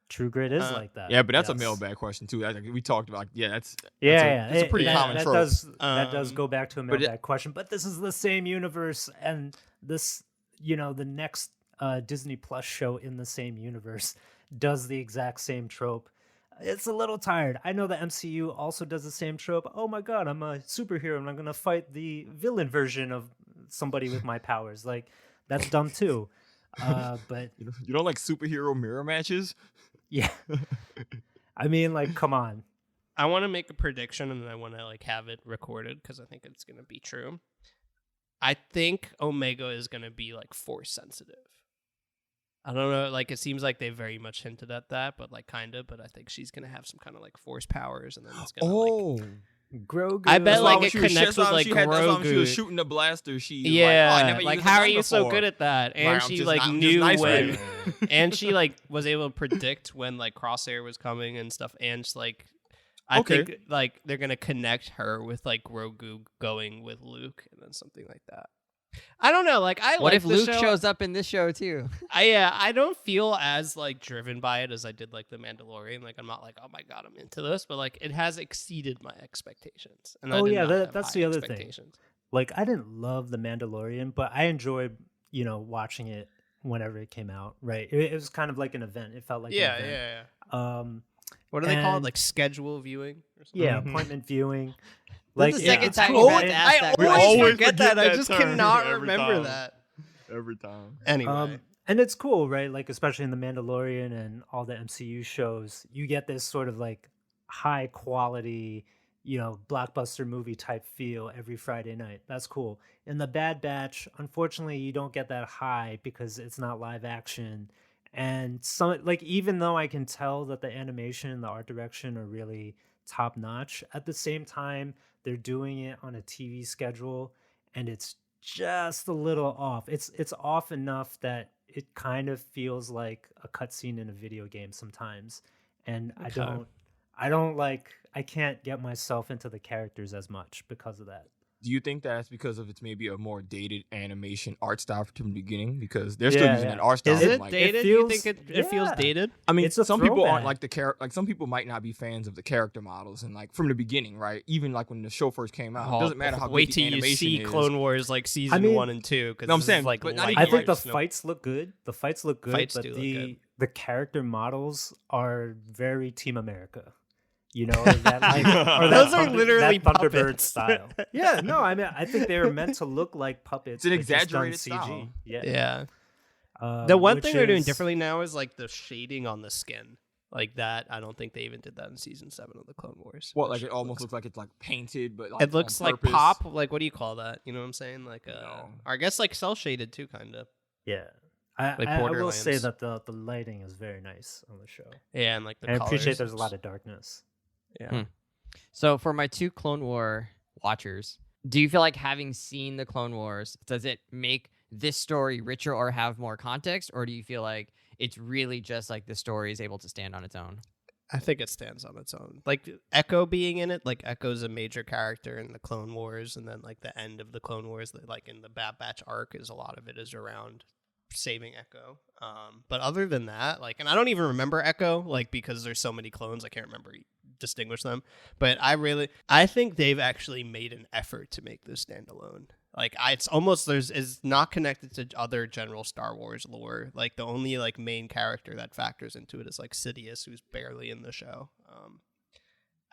True Grit is like that. Yeah, but that's a yes. mailbag question too. We talked about that's Yeah, it's a pretty that- common that trope. does go back to a but mailbag question, but this is the same universe, and this the next Disney Plus show in the same universe does the exact same trope. It's a little tired. I know the MCU also does the same trope. Oh my god, I'm a superhero and I'm gonna fight the villain version of somebody with my powers. Like, that's dumb too. But You don't like superhero mirror matches? yeah, I mean, like, come on. I want to make a prediction and I want to like have it recorded because I think it's gonna be true. I think Omega is gonna be like force sensitive. I don't know, like it seems like they very much hinted at that, but like kind of. But I think she's gonna have some kind of like force powers, and then it's gonna like. Grogu. I bet, That's why like, when it she was- connects that's why with, when like, she had- that's why when she was Grogu. shooting the blaster. She Yeah, was like, oh, I never like used a how are gun you so before. good at that? And Like, I'm she just like not- I'm just knew nice when, with and she like was able to predict when like Crosshair was coming and stuff. And just, like, I Okay. think like they're gonna connect her with like Grogu going with Luke and then something like that. I don't know. Like, I What like if the Luke show. shows up in this show too? I don't feel as like driven by it as I did like the Mandalorian. Like, I'm not like, oh my god, I'm into this, but like it has exceeded my expectations. And I Oh, did yeah, not have that's high the other thing. expectations. Like, I didn't love The Mandalorian, but I enjoyed, watching it whenever it came out, right? It was kind of like an event. It felt like Yeah, an event. yeah. Um, What do they call it? And- Like schedule viewing? Or something? yeah, Mhm. appointment viewing. This is the second it's time cool. you've had to ask I that always, question. forget that. I that just term cannot every remember time. that. Every time. Anyway. And it's cool, right? Like, especially in The Mandalorian and all the MCU shows, you get this sort of like high quality, blockbuster movie type feel every Friday night. That's cool. In The Bad Batch, unfortunately, you don't get that high because it's not live action. And some, like, even though I can tell that the animation and the art direction are really top notch, at the same time, they're doing it on a TV schedule and it's just a little off. It's off enough that it kind of feels like a cutscene in a video game sometimes. And Okay. I can't get myself into the characters as much because of that. Do you think that's because of it's maybe a more dated animation art style from the beginning? Because they're still using an art style. Is from, it like, dated? feels- you think it feels yeah. dated? I mean, It's a some people aren't throwback. like the character. Like some people might not be fans of the character models, and like from the beginning, right? Even like when the show first came out, it doesn't matter how Wait good till the you animation see is. Clone Wars like season mean- 1 and 2. Because No, I'm saying, like but not light even I think the years, no- fights look good. The fights look good, Fights but do look good. the character models are very Team America. That like, or that Those are Thunder- literally that Thunderbird puppets. style. Yeah, no, I mean, I think they were meant to look like puppets. It's an but just done exaggerated CG. style. Yeah. Yeah. The one which thing they're doing is- differently now is like the shading on the skin. Like that, I don't think they even did that in season 7 of the Clone Wars. What, which like it almost looks like it's like painted, but like it looks on like purpose. pop. Like, what do you call that? You know what I'm saying? Like, No. or I guess like cell shaded too, kind of. Yeah. I will say Borderlands. that the lighting is very nice on the show. Yeah, and like the I appreciate colors, there's a it's- lot of darkness. Yeah. Hmm. So for my 2 Clone War watchers, do you feel like having seen the Clone Wars, does it make this story richer or have more context, or do you feel like it's really just like the story is able to stand on its own? I think it stands on its own. Like Echo being in it, like Echo's a major character in the Clone Wars, and then like the end of the Clone Wars, like in the Bad Batch arc, is a lot of it is around saving Echo. But other than that, like, and I don't even remember Echo, like because there's so many clones, I can't remember distinguish them. But I think they've actually made an effort to make this standalone. Like it's almost is not connected to other general Star Wars lore. Like the only like main character that factors into it is like Sidious, who's barely in the show.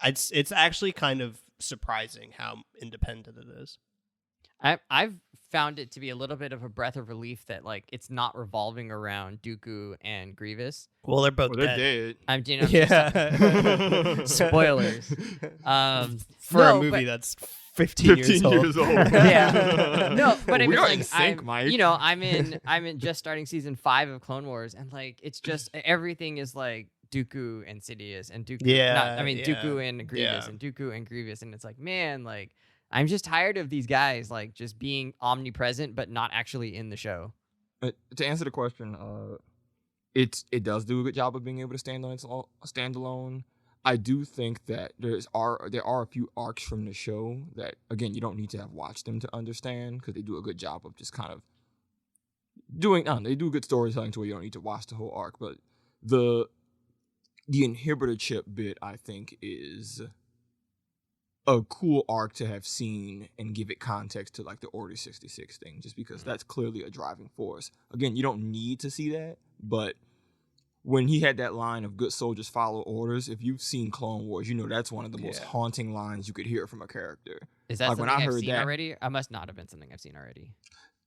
It's actually kind of surprising how independent it is. I've found it to be a little bit of a breath of relief that like it's not revolving around Dooku and Grievous. Well, they're both Well, they're dead. dead. I'm you know, Yeah. spoilers. For No, a movie but- that's 15 years old. Yeah. No, but I We mean, are like, in sync, I'm, Mike. you know, I'm in just starting season 5 of Clone Wars, and like it's just everything is like Dooku and Sidious and Dooku. Yeah, Dooku and Grievous yeah. and Dooku and Grievous, and it's like, man, like I'm just tired of these guys like just being omnipresent but not actually in the show. To answer the question, it does do a good job of being able to stand on its standalone. I do think that there are a few arcs from the show that, again, you don't need to have watched them to understand, because they do a good job of just kind of doing. They do good storytelling to where you don't need to watch the whole arc. But the inhibitor chip bit, I think, is a cool arc to have seen and give it context to like the Order 66 thing, just because that's clearly a driving force. Again, you don't need to see that, but when he had that line of "good soldiers follow orders," if you've seen Clone Wars, you know that's one of the most haunting lines you could hear from a character. Is that Like, something when I I've heard seen that- already? I must not have been something I've seen already.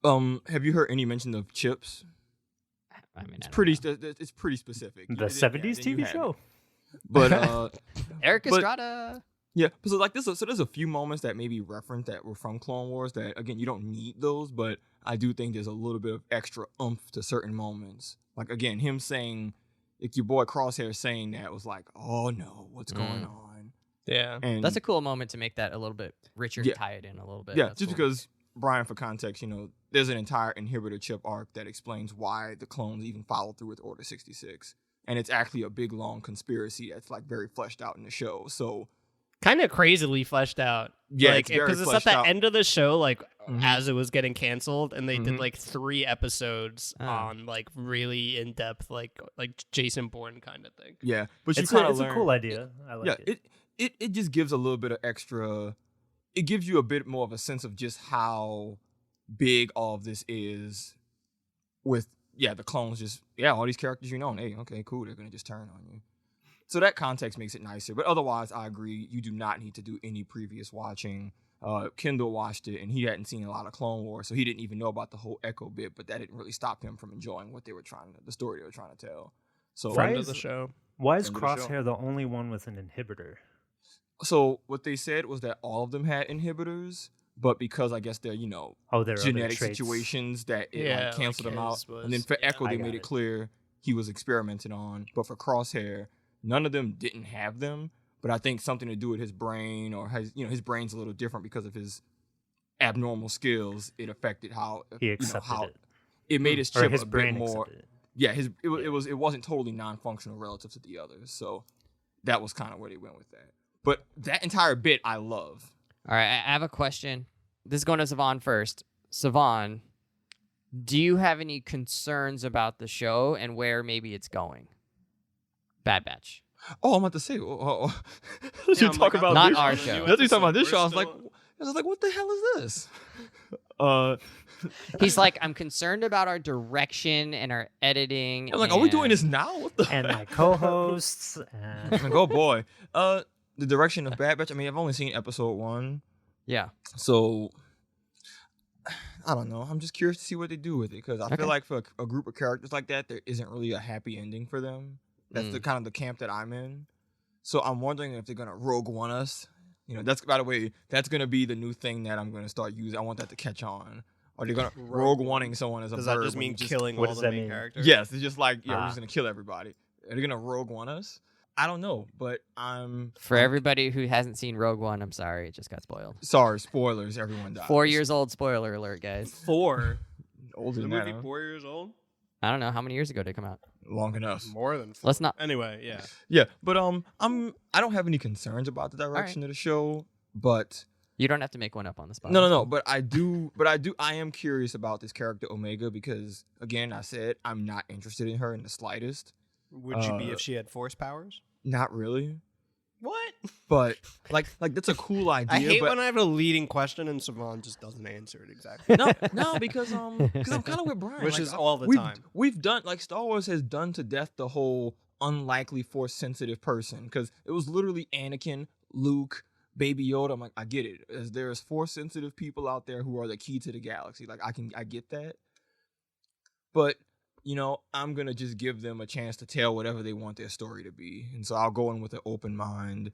Have you heard any mention of chips? I mean, It's I don't pretty. know. It's pretty specific. The 70s then you TV have show. it. But Eric but- Estrada. yeah, so like this, so there's a few moments that maybe reference that were from Clone Wars that, again, you don't need those, but I do think there's a little bit of extra oomph to certain moments. Like, again, him saying, like your boy Crosshair saying that was like, oh no, what's going on? Yeah. And That's a cool moment to make that a little bit richer, Yeah. tie it in a little bit. yeah, That's just cool. because, Brian, for context, there's an entire inhibitor chip arc that explains why the clones even followed through with Order 66. And it's actually a big, long conspiracy that's like very fleshed out in the show. So Kind of crazily fleshed out. Yeah, like, it's very because it's at fleshed the out. end of the show, like Mhm. as it was getting canceled, and they did Mhm. like 3 episodes Oh. on like really in depth, like Jason Bourne kind of thing. yeah, but you It's kind of a cool idea. I like Yeah, it just gives a little bit of extra. It gives you a bit more of a sense of just how big all of this is. With the clones, just all these characters and hey, okay, cool, they're gonna just turn on you. So that context makes it nicer. But otherwise, I agree, you do not need to do any previous watching. Kendall watched it, and he hadn't seen a lot of Clone Wars, so he didn't even know about the whole Echo bit. But that didn't really stop him from enjoying the story they were trying to tell. So Friend Why of the is- show. Why is End of the show. Crosshair the only one with an inhibitor? So what they said was that all of them had inhibitors, but because I guess they're Oh, there are other genetic traits. situations that it Yeah, like canceled like them out. his was- And then for yeah. Echo, I they got made it. it clear he was experimented on. But for Crosshair, none of them didn't have them. But I think something to do with his brain, or his brain's a little different because of his abnormal skills. It affected how He accepted it. it made his Or chip his a bit brain more. accepted it. Yeah, it wasn't totally non-functional relative to the others. So that was kind of where they went with that. But that entire bit I love. All right, I have a question. This is going to Savon first. Savon, do you have any concerns about the show and where maybe it's going? Bad Batch. Oh, I'm about to say. As Yeah, you I'm talk like, about Not this, our show. As you talk about this We're show, still- I was like, what the hell is this? He's like, I'm concerned about our direction and our editing. I'm like, are we doing and- this now? What the? And my co-hosts. And I'm like, oh boy. The direction of Bad Batch. I mean, I've only seen episode 1, Yeah. so I don't know. I'm just curious to see what they do with it, because I Okay. feel like for a group of characters like that, there isn't really a happy ending for them. That's the kind of the camp that I'm in. So I'm wondering if they're gonna Rogue One us. You know, that's, by the way, that's gonna be the new thing that I'm gonna start using. I want that to catch on. Or they're gonna Rogue One-ing someone as a Does verb. that just mean killing what all does the that main mean? characters? Yes, it's just like, we're just gonna kill everybody. Are they gonna Rogue One us? I don't know, but For everybody who hasn't seen Rogue One, I'm sorry, it just got spoiled. Sorry, spoilers. Everyone dies. 4 years old. Spoiler alert, guys. 4. Older The than movie that, huh? 4 years old? I don't know how many years ago did it come out. Long enough. More than 4. Let's not. Anyway, yeah. Yeah, but I don't have any concerns about the direction of the show, but You don't have to make one up on the spot. no, but I am curious about this character Omega because, again, I said I'm not interested in her in the slightest. Would you be if she had force powers? Not really, What? but like that's a cool idea. I hate but when I have a leading question and Savon just doesn't answer it exactly. no, because I'm kind of with Brian, Which like, is all the we've, time. We've done, like, Star Wars has done to death the whole unlikely force sensitive person because it was literally Anakin, Luke, Baby Yoda. I'm like, I get it. As there's force sensitive people out there who are the key to the galaxy. Like, I get that, but you know, I'm gonna just give them a chance to tell whatever they want their story to be, and so I'll go in with an open mind.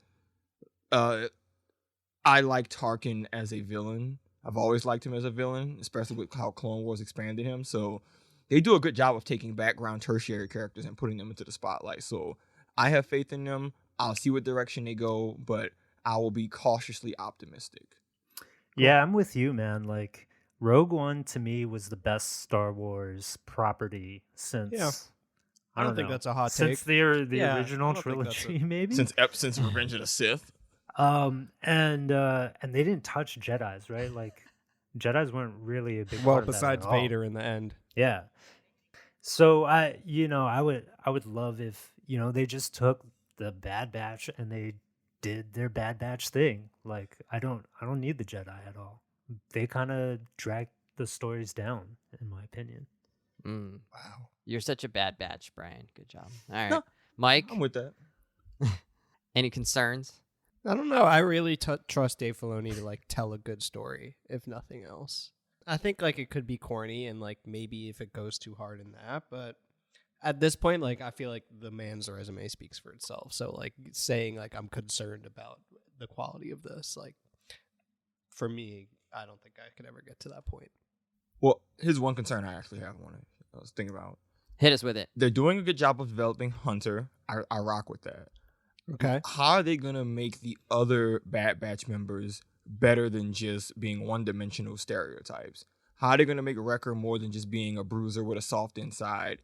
I like Tarkin as a villain. I've always liked him as a villain, especially with how Clone Wars expanded him. So they do a good job of taking background tertiary characters and putting them into the spotlight. So I have faith in them. I'll see what direction they go, but I will be cautiously optimistic. Yeah, I'm with you, man. Like, Rogue One to me was the best Star Wars property since. Yeah. I don't think know, that's a hot since take. the Yeah, original I don't think that's trilogy, maybe. Since Revenge of the Sith. And they didn't touch Jedi's, right? Like, Jedi's weren't really a big Well, part of that besides at all. Vader in the end. Yeah. So I would love if, they just took the Bad Batch and they did their Bad Batch thing. Like, I don't need the Jedi at all. They kind of drag the stories down, in my opinion. Wow. You're such a bad batch, Brian. Good job. All right. No, Mike, I'm with that. any concerns? I don't know. I really trust Dave Filoni to like tell a good story, if nothing else. I think like it could be corny and like maybe if it goes too hard in that, but at this point, like I feel like the man's resume speaks for itself. So like saying like I'm concerned about the quality of this, like for me, I don't think I could ever get to that point. Well, here's one concern I actually have. I was thinking about. Hit us with it. They're doing a good job of developing Hunter. I rock with that. Okay. How are they gonna make the other Bad Batch members better than just being one-dimensional stereotypes? How are they gonna make Wrecker more than just being a bruiser with a soft inside,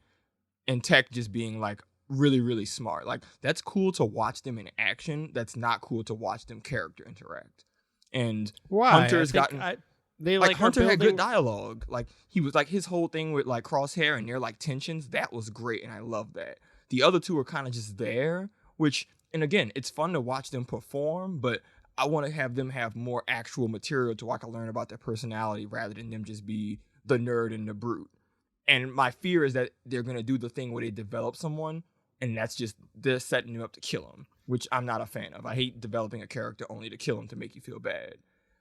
and Tech just being like really, really smart? Like, that's cool to watch them in action. That's not cool to watch them character interact. And Why? Hunter's gotten they like like Hunter had building- good dialogue. Like, he was like, his whole thing with like Crosshair and their like tensions, that was great, and I love that. The other two are kind of just there, which, and again, it's fun to watch them perform, but I want to have them have more actual material to where I can learn about their personality rather than them just be the nerd and the brute. And my fear is that they're going to do the thing where they develop someone, and that's just, they're setting you up to kill them, which I'm not a fan of. I hate developing a character only to kill them to make you feel bad.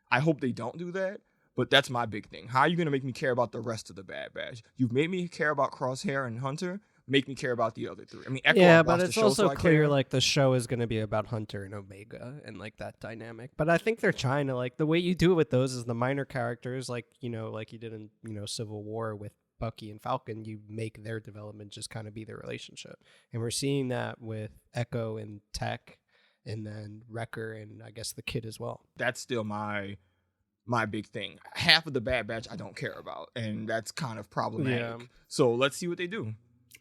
I hope they don't do that, but that's my big thing. How are you going to make me care about the rest of the Bad Batch? You've made me care about Crosshair and Hunter. Make me care about the other three. I mean, Echo, yeah, I but watched it's the show, also so I clear care. like the show is going to be about Hunter and Omega and like that dynamic. But I think they're trying to like the way you do it with those is the minor characters, like like you did in Civil War with Bucky and Falcon. You make their development just kind of be their relationship, and we're seeing that with Echo and Tech, and then Wrecker and I guess the kid as well. That's still my big thing. Half of the Bad Batch I don't care about, and that's kind of problematic. Yeah. So let's see what they do.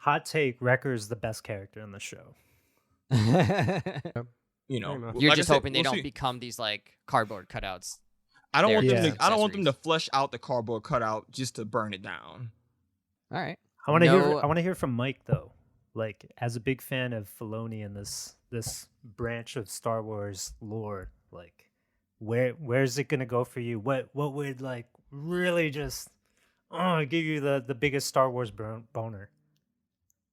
Hot take: Wrecker's the best character in the show. You know, Fair enough. You're like I just said, hoping they we'll don't see. become these like cardboard cutouts. I don't want them Yeah. to. I don't want them to Accessories. flesh out the cardboard cutout just to burn it down. All right. I want to hear. No- I want to hear from Mike though. Like, as a big fan of Filoni and this branch of Star Wars lore, like, where's it gonna go for you? What would like really just give you the biggest Star Wars boner?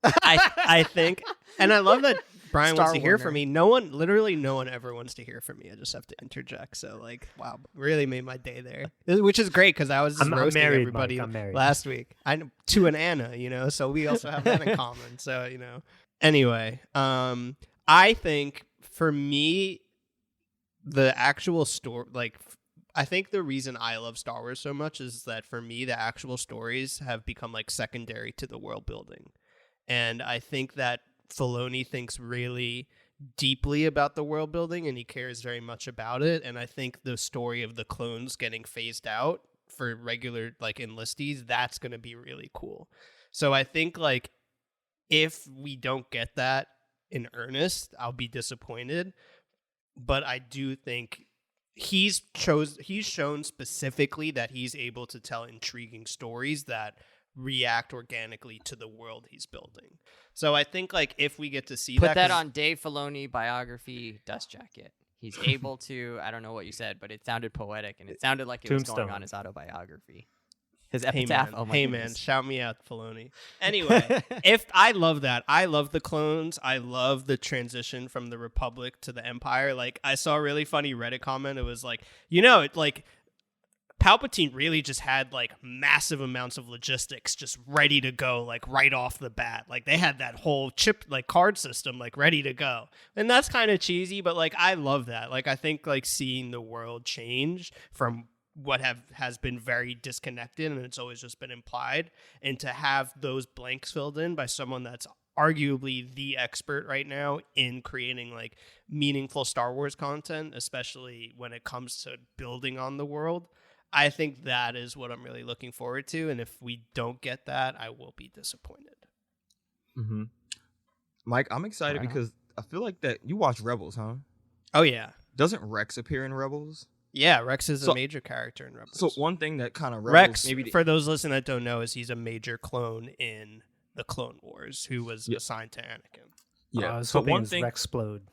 I think, and I love that Brian Star wants to hear Warner. from me. No one ever wants to hear from me. I just have to interject. So like, wow, really made my day there, which is great because I was just I'm roasting married, everybody Mike, I'm married. last week. I to an Anna, so we also have that in common. So Anyway, I think for me, the actual story, like, I think the reason I love Star Wars so much is that for me, the actual stories have become like secondary to the world building. And I think that Filoni thinks really deeply about the world building and he cares very much about it. And I think the story of the clones getting phased out for regular like enlistees, that's going to be really cool. So I think like if we don't get that in earnest, I'll be disappointed. But I do think he's shown specifically that he's able to tell intriguing stories that react organically to the world he's building. So I think like if we get to see Put that on Dave Filoni biography dust jacket. He's able to, I don't know what you said, but it sounded poetic and it sounded like it was going on his autobiography. His epitaph. Hey man, shout me out, Filoni. Anyway, if I love that, I love the clones. I love the transition from the Republic to the Empire. Like I saw a really funny Reddit comment. It was like, like Palpatine really just had like massive amounts of logistics just ready to go, like right off the bat. Like they had that whole chip, like card system, like ready to go. And that's kind of cheesy, but like I love that. Like I think like seeing the world change from what has been very disconnected and it's always just been implied, and to have those blanks filled in by someone that's arguably the expert right now in creating like meaningful Star Wars content, especially when it comes to building on the world. I think that is what I'm really looking forward to, and if we don't get that, I will be disappointed. Mm-hmm. Mike, I'm excited because I feel like that you watch Rebels, huh? Oh yeah. Doesn't Rex appear in Rebels? Yeah, Rex is a major character in Rebels. So one thing that kind of Rex, for those listening that don't know, is he's a major clone in the Clone Wars who was assigned to Anakin. Yeah, I was hoping one thing Rex explode.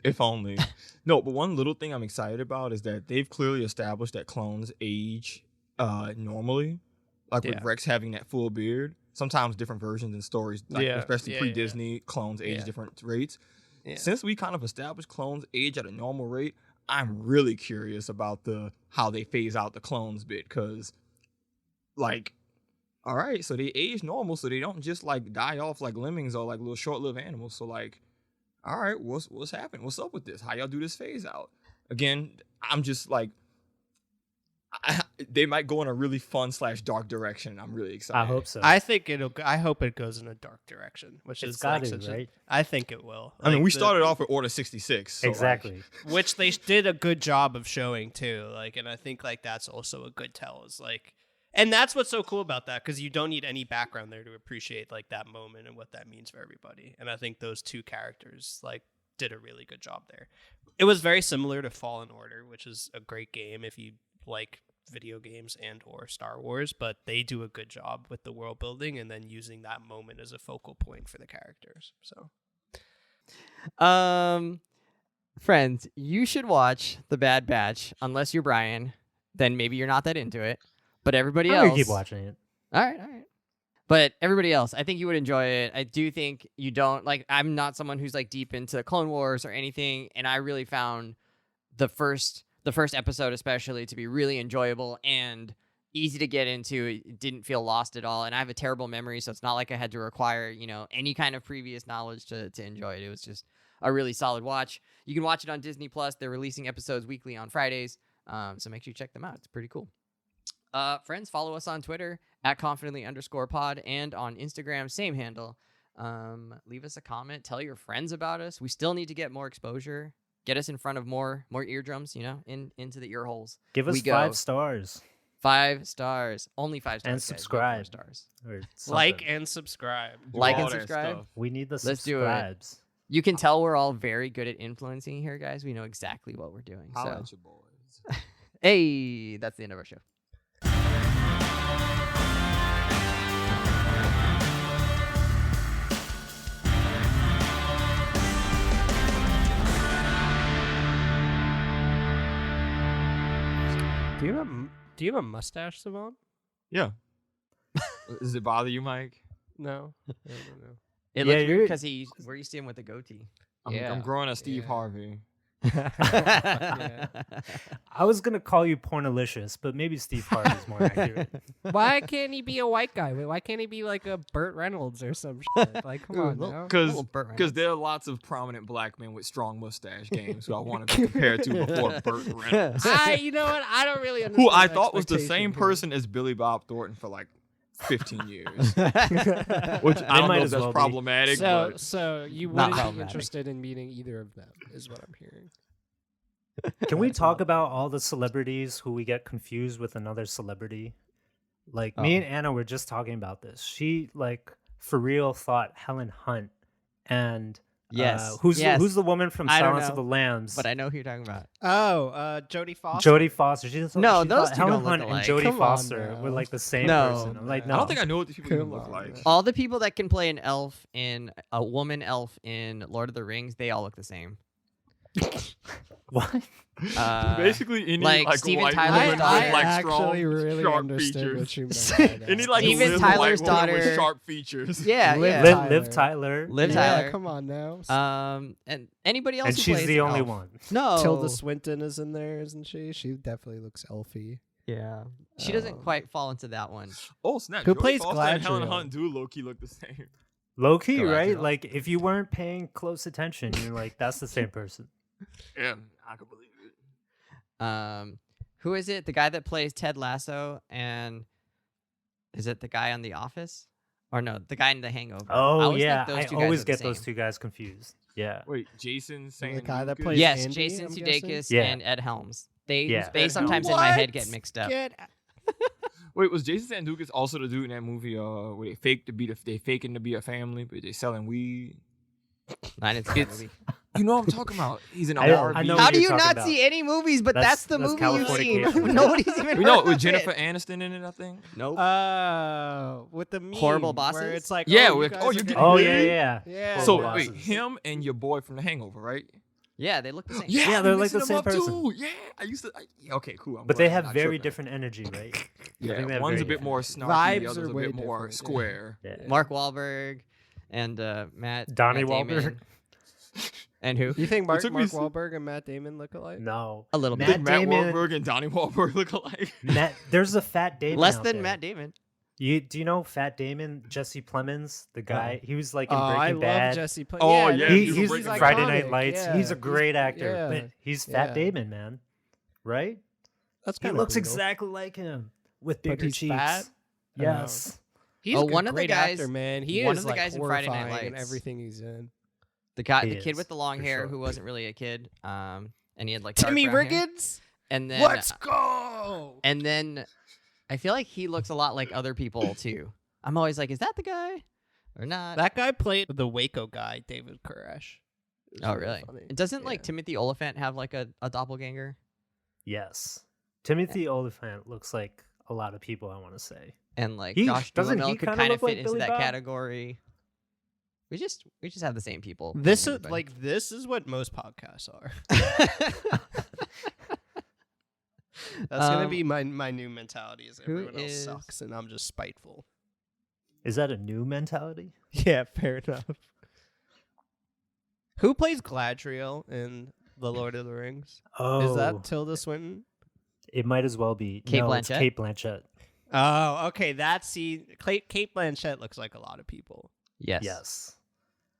If only. No, but one little thing I'm excited about is that they've clearly established that clones age normally. Like with Rex having that full beard. Sometimes different versions in stories, like especially pre-Disney, clones age different rates. Yeah. Since we kind of established clones age at a normal rate, I'm really curious about how they phase out the clones bit, because, like, all right, so they age normal, so they don't just like die off like lemmings or like little short-lived animals. So like, all right, what's happening? What's up with this? How y'all do this phase out? Again, I'm just like, they might go in a really fun / dark direction. I'm really excited. I hope so. I hope it goes in a dark direction, which it's is got like to, right? I think it will. I mean, we started off with Order 66, so exactly, which they did a good job of showing too. Like, and I think like that's also a good tell. Is like, and that's what's so cool about that, because you don't need any background there to appreciate like that moment and what that means for everybody. And I think those two characters like did a really good job there. It was very similar to Fallen Order, which is a great game if you like video games and or Star Wars, but they do a good job with the world building and then using that moment as a focal point for the characters. So friends, you should watch The Bad Batch. Unless you're Brian, then maybe you're not that into it, but everybody else, keep watching it. All right. But everybody else, I think you would enjoy it. I do think you don't like, I'm not someone who's like deep into Clone Wars or anything, and I really found the first episode especially to be really enjoyable and easy to get into. It didn't feel lost at all, and I have a terrible memory, so it's not like I had to require any kind of previous knowledge to enjoy it. It was just a really solid watch. You can watch it on Disney Plus. They're releasing episodes weekly on Fridays, so make sure you check them out. It's pretty cool. Friends, follow us on Twitter at @confidently_pod and on Instagram, same handle. Leave us a comment, tell your friends about us. We still need to get more exposure. Get us in front of more eardrums, into the ear holes. Give us 5 stars. 5 stars. Only 5 stars. And subscribe. 4 stars. Like and subscribe. Like and subscribe. We need the Let's subscribes. Do it. You can tell we're all very good at influencing here, guys. We know exactly what we're doing. Holla at your boys. Hey, that's the end of our show. Do you have a mustache, Savon? Yeah. Does it bother you, Mike? No. I don't know. It looks weird because where you see him with a goatee. I'm growing a Steve Harvey. Yeah. I was gonna call you pornalicious, but maybe Steve Harvey is more accurate. Why can't he be a white guy? Why can't he be like a Burt Reynolds or some shit? Like, come on now. Little Burt Because Reynolds. there are lots of prominent black men with strong mustache games who I want to be compared to before Burt Reynolds, You know what? I don't really understand. who I the thought was the expectation same here. person as Billy Bob Thornton for like 15 years. Which I don't might know if as that's well be. problematic, So, but so you Not wouldn't be problematic. interested in meeting either of them, is what I'm hearing. Can we talk about all the celebrities who we get confused with another celebrity? Like me and Anna were just talking about this. She like for real thought Helen Hunt and Yes. who's yes. the woman from I don't Silence of know, the Lambs? But I know who you're talking about. Oh, Jodie Foster. Jodie Foster. She No, she those thought two Helen don't look Hunt and alike. Jodie Come on Foster now. were like the same No. person. I'm like, no. I don't think I know what these people even Come look on, like. man. All the people that can play an elf in a woman elf in Lord of the Rings, they all look the same. What? Basically, any like like Steven white Tyler's woman daughter. with like actually strong, really sharp understood what features. you meant by that. Any like Steven little Tyler's white woman with daughter- sharp features. Yeah, Liv yeah. Tyler. Liv Tyler. Liv Yeah, Tyler. come on now. And anybody else And who she's plays the an only elf. one. No. Tilda Swinton is in there, isn't she? She definitely looks elfy. Yeah. She doesn't quite fall into that one. Oh snap! Who Jodie plays Foster and Helen Galadriel? Hunt do low key look the same. Low key, Galadriel. right? Like if you weren't paying close attention, you're like, that's the same person. Yeah, I could believe it. Who is it? The guy that plays Ted Lasso, and is it the guy on The Office? Or no, the guy in The Hangover. I Oh always yeah, think those I two guys always are the get those same. two guys confused. Yeah. Wait, Jason saying The guy that plays Yes, Andy, Jason I'm Sudeikis Yeah. and Ed Helms. They Yeah. they Ed sometimes Helms. in my head What? get mixed up. Wait, was Jason Sudeikis also the dude in that movie? Where they faking to be a family, but they selling weed. I didn't see that It's- movie. You know what I'm talking about? He's in a I RV. know How what do you're you talking not about. see any movies? But That's- that's the that's movie you've seen. Californication. Nobody's even. We know heard with of Jennifer it. Aniston in it. I think. Nope. With the meme Horrible where Bosses? it's like, Yeah, oh, with- you oh, guys you are get- getting Oh married? yeah. Yeah. So Horrible wait, bosses. him and your boy from The Hangover, right? Yeah, they look the same. Yeah, they're like the mixing same them up person. Too. Yeah, I used to. Yeah, okay, cool. I'm But glad they I'm have not very tripping. different energy, right? I think they Yeah, have one's very a bit more different- snarky, the Vibes other's are a way bit more different, yeah. square. Yeah. Mark Wahlberg and Matt. Donnie Matt Damon. Wahlberg? And who? You think Mark took me Wahlberg and Matt Damon look alike? No. A little I bit. think Matt Damon- Wahlberg and Donnie Wahlberg look alike. There's a Fat Damon. Less out than there. Matt Damon. Do you know Fat Damon? Jesse Plemons, the guy. He was like in Oh, Breaking I love Bad. Jesse Plemons. Oh, yeah, He- he's he's Breaking Bad. Friday iconic, Night Lights. yeah. He's a great actor, yeah. but he's Fat Yeah. Damon, man. Right? That's He kind looks of exactly like him with But bigger he's cheeks. fat? Yes. He's Oh, a one of the great guys- actor, man. He one is of the like guys in Friday Night horrifying in Lights. everything he's in. The guy, He the kid is, with the long for hair sure. who wasn't really a kid. And he had like dark Timmy brown hair. Riggins. And then Let's go. And then I feel like he looks a lot like other people too. I'm always like, is that the guy or not? That guy played the Waco guy, David Koresh. It was Oh, really? funny. It doesn't like Yeah. Timothy Oliphant have like a doppelganger? Yes. Timothy Oliphant looks like a lot of people, I want to say. And like He- Josh doesn't Duhamel he could kinda kind of look fit like into Billy that Bob? category. We just have the same people. This is Everybody. like this is what most podcasts are. That's gonna Um, be my new mentality. Is who everyone else is- sucks and I'm just spiteful. Is that a new mentality? Yeah, fair enough. Who plays Galadriel in The Lord of the Rings? Oh, Is that Tilda Swinton? it might as well be. Kate no, it's Blanchett? Kate Blanchett. Oh, okay. Kate Blanchett looks like a lot of people. Yes. Yes.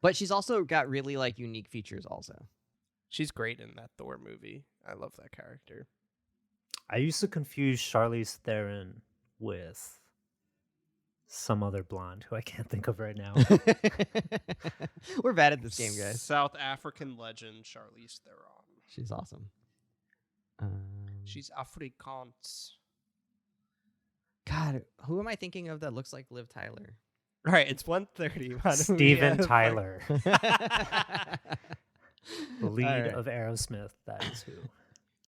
But she's also got really like unique features also. She's great in that Thor movie. I love that character. I used to confuse Charlize Theron with some other blonde who I can't think of right now. We're bad at this game, guys. South African legend Charlize Theron. She's awesome. She's Afrikaans. God, who am I thinking of that looks like Liv Tyler? All right, it's 1:30. Why don't we, Steven fuck- Tyler, the lead All right. of Aerosmith. That is who.